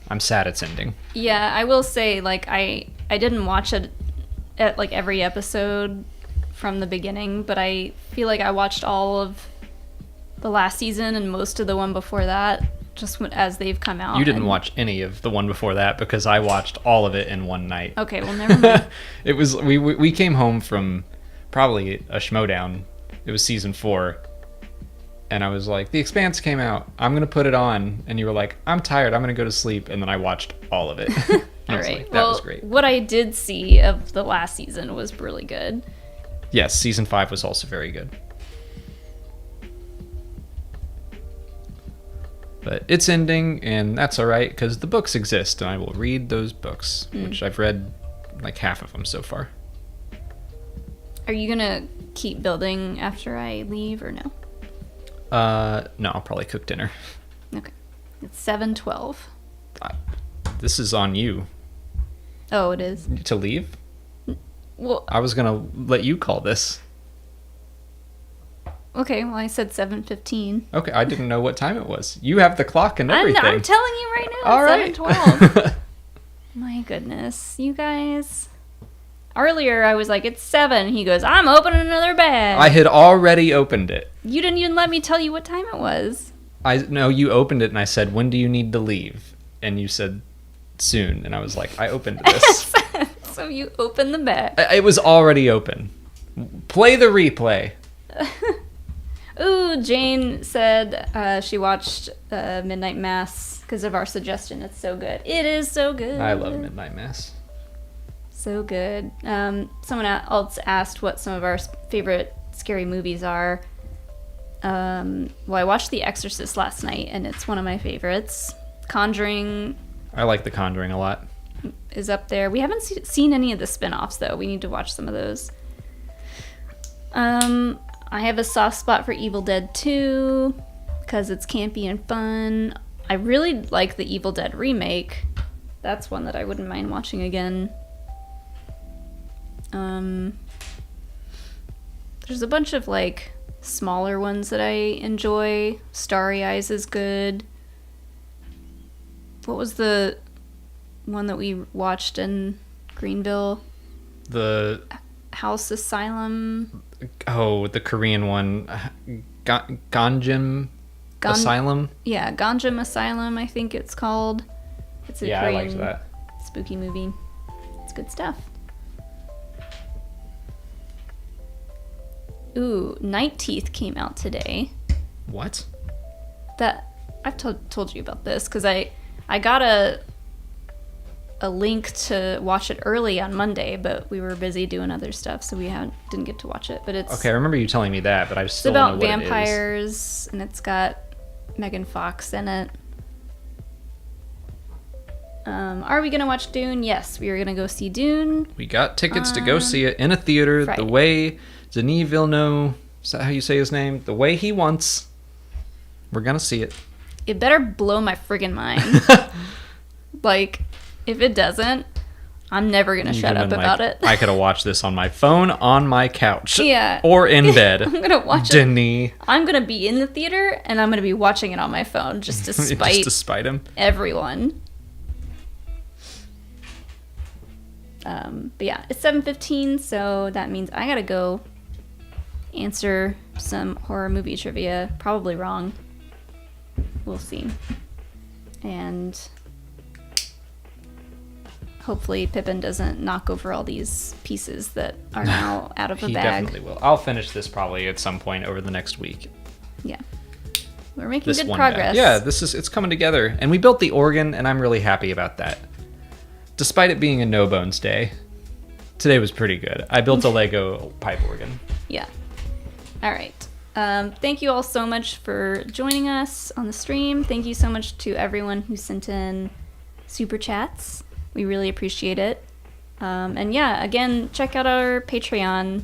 Speaker 2: I'm sad it's ending.
Speaker 1: Yeah, I will say, like, I didn't watch it at, like, every episode from the beginning, but I feel like I watched all of the last season and most of the one before that, just as they've come out.
Speaker 2: You didn't watch any of the one before that because I watched all of it in one night.
Speaker 1: Okay, well, never mind.
Speaker 2: It was we came home from probably a schmodown. It was season 4. And I was like, The Expanse came out. I'm going to put it on. And you were like, I'm tired. I'm going to go to sleep. And then I watched all of it.
Speaker 1: All right.
Speaker 2: Like, that was great.
Speaker 1: What I did see of the last season was really good.
Speaker 2: Yes, season 5 was also very good. But it's ending, and that's all right, because the books exist, and I will read those books, which I've read like half of them so far.
Speaker 1: Are you going to keep building after I leave, or no?
Speaker 2: No, I'll probably cook dinner.
Speaker 1: Okay. It's 7:12.
Speaker 2: This is on you.
Speaker 1: Oh, it is?
Speaker 2: To leave?
Speaker 1: Well,
Speaker 2: I was going to let you call this.
Speaker 1: okay, well, I said 7:15.
Speaker 2: Okay, I didn't know what time it was. You have the clock and everything.
Speaker 1: I'm telling you right now,
Speaker 2: All
Speaker 1: it's
Speaker 2: right.
Speaker 1: 7:12. My goodness, you guys. Earlier, I was like, it's 7. He goes, I'm opening another bag.
Speaker 2: I had already opened it.
Speaker 1: You didn't even let me tell you what time it was.
Speaker 2: No, you opened it, and I said, when do you need to leave? And you said, soon. And I was like, I opened this.
Speaker 1: So you opened the bag.
Speaker 2: It was already open. Play the replay.
Speaker 1: Ooh, Jane said she watched Midnight Mass because of our suggestion. It's so good. It is so good.
Speaker 2: I love Midnight Mass.
Speaker 1: So good. Someone else asked what some of our favorite scary movies are. Well, I watched The Exorcist last night, and it's one of my favorites. Conjuring
Speaker 2: I like The Conjuring a lot.
Speaker 1: is up there. We haven't seen any of the spin-offs, though. We need to watch some of those. I have a soft spot for Evil Dead 2 because it's campy and fun. I really like the Evil Dead remake. That's one that I wouldn't mind watching again. There's a bunch of, like, smaller ones that I enjoy. Starry Eyes is good. What was the one that we watched in Greenville?
Speaker 2: The
Speaker 1: House Asylum.
Speaker 2: the Korean one, Ganjim Asylum.
Speaker 1: Yeah, Ganjam Asylum, I think it's called. It's a
Speaker 2: I
Speaker 1: Korean
Speaker 2: liked that.
Speaker 1: spooky movie. It's good stuff. Ooh, Night Teeth came out today.
Speaker 2: What?
Speaker 1: That I've told you about this because I got a link to watch it early on Monday, but we were busy doing other stuff, so we didn't get to watch it. But it's
Speaker 2: Okay, I remember you telling me that, but I still
Speaker 1: it's
Speaker 2: don't know
Speaker 1: about
Speaker 2: what
Speaker 1: vampires, and it's got Megan Fox in it. Are we gonna watch Dune? Yes, we are gonna go see Dune.
Speaker 2: We got tickets to go see it in a theater
Speaker 1: Friday.
Speaker 2: the way Denis Villeneuve, is that how you say his name? The way he wants. We're gonna see it.
Speaker 1: It better blow my friggin' mind. Like, if it doesn't, I'm never gonna shut up about it.
Speaker 2: I could have watched this on my phone, on my couch.
Speaker 1: Yeah.
Speaker 2: Or in bed.
Speaker 1: I'm gonna watch it.
Speaker 2: Denis.
Speaker 1: I'm gonna be in the theater, and I'm gonna be watching it on my phone just to spite
Speaker 2: Just to spite him.
Speaker 1: everyone. But yeah, it's 7:15, so that means I gotta go answer some horror movie trivia. Probably wrong. we'll see. And hopefully Pippin doesn't knock over all these pieces that are now out of the
Speaker 2: He
Speaker 1: bag.
Speaker 2: definitely will. I'll finish this probably at some point over the next week.
Speaker 1: Yeah. We're making
Speaker 2: This
Speaker 1: good
Speaker 2: one
Speaker 1: progress.
Speaker 2: bag. Yeah, it's coming together. And we built the organ, and I'm really happy about that. Despite it being a no bones day, today was pretty good. I built a Lego pipe organ.
Speaker 1: Yeah. All right. Thank you all so much for joining us on the stream. Thank you so much to everyone who sent in super chats. We really appreciate it. And yeah, again, check out our Patreon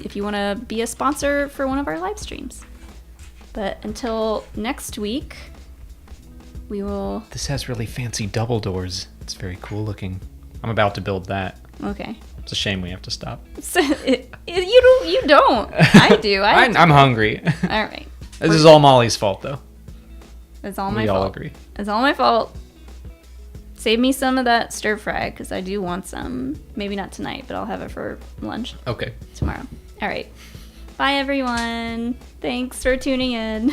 Speaker 1: if you want to be a sponsor for one of our live streams. But until next week, we will...
Speaker 2: This has really fancy double doors. It's very cool looking. I'm about to build that.
Speaker 1: Okay.
Speaker 2: It's a shame we have to stop.
Speaker 1: You don't. I do.
Speaker 2: I'm hungry.
Speaker 1: All right.
Speaker 2: This is all Molly's fault, though.
Speaker 1: It's all my
Speaker 2: We
Speaker 1: fault.
Speaker 2: all agree.
Speaker 1: It's all my fault. Save me some of that stir fry because I do want some. Maybe not tonight, but I'll have it for lunch
Speaker 2: Okay.
Speaker 1: tomorrow. All right. Bye, everyone. Thanks for tuning in.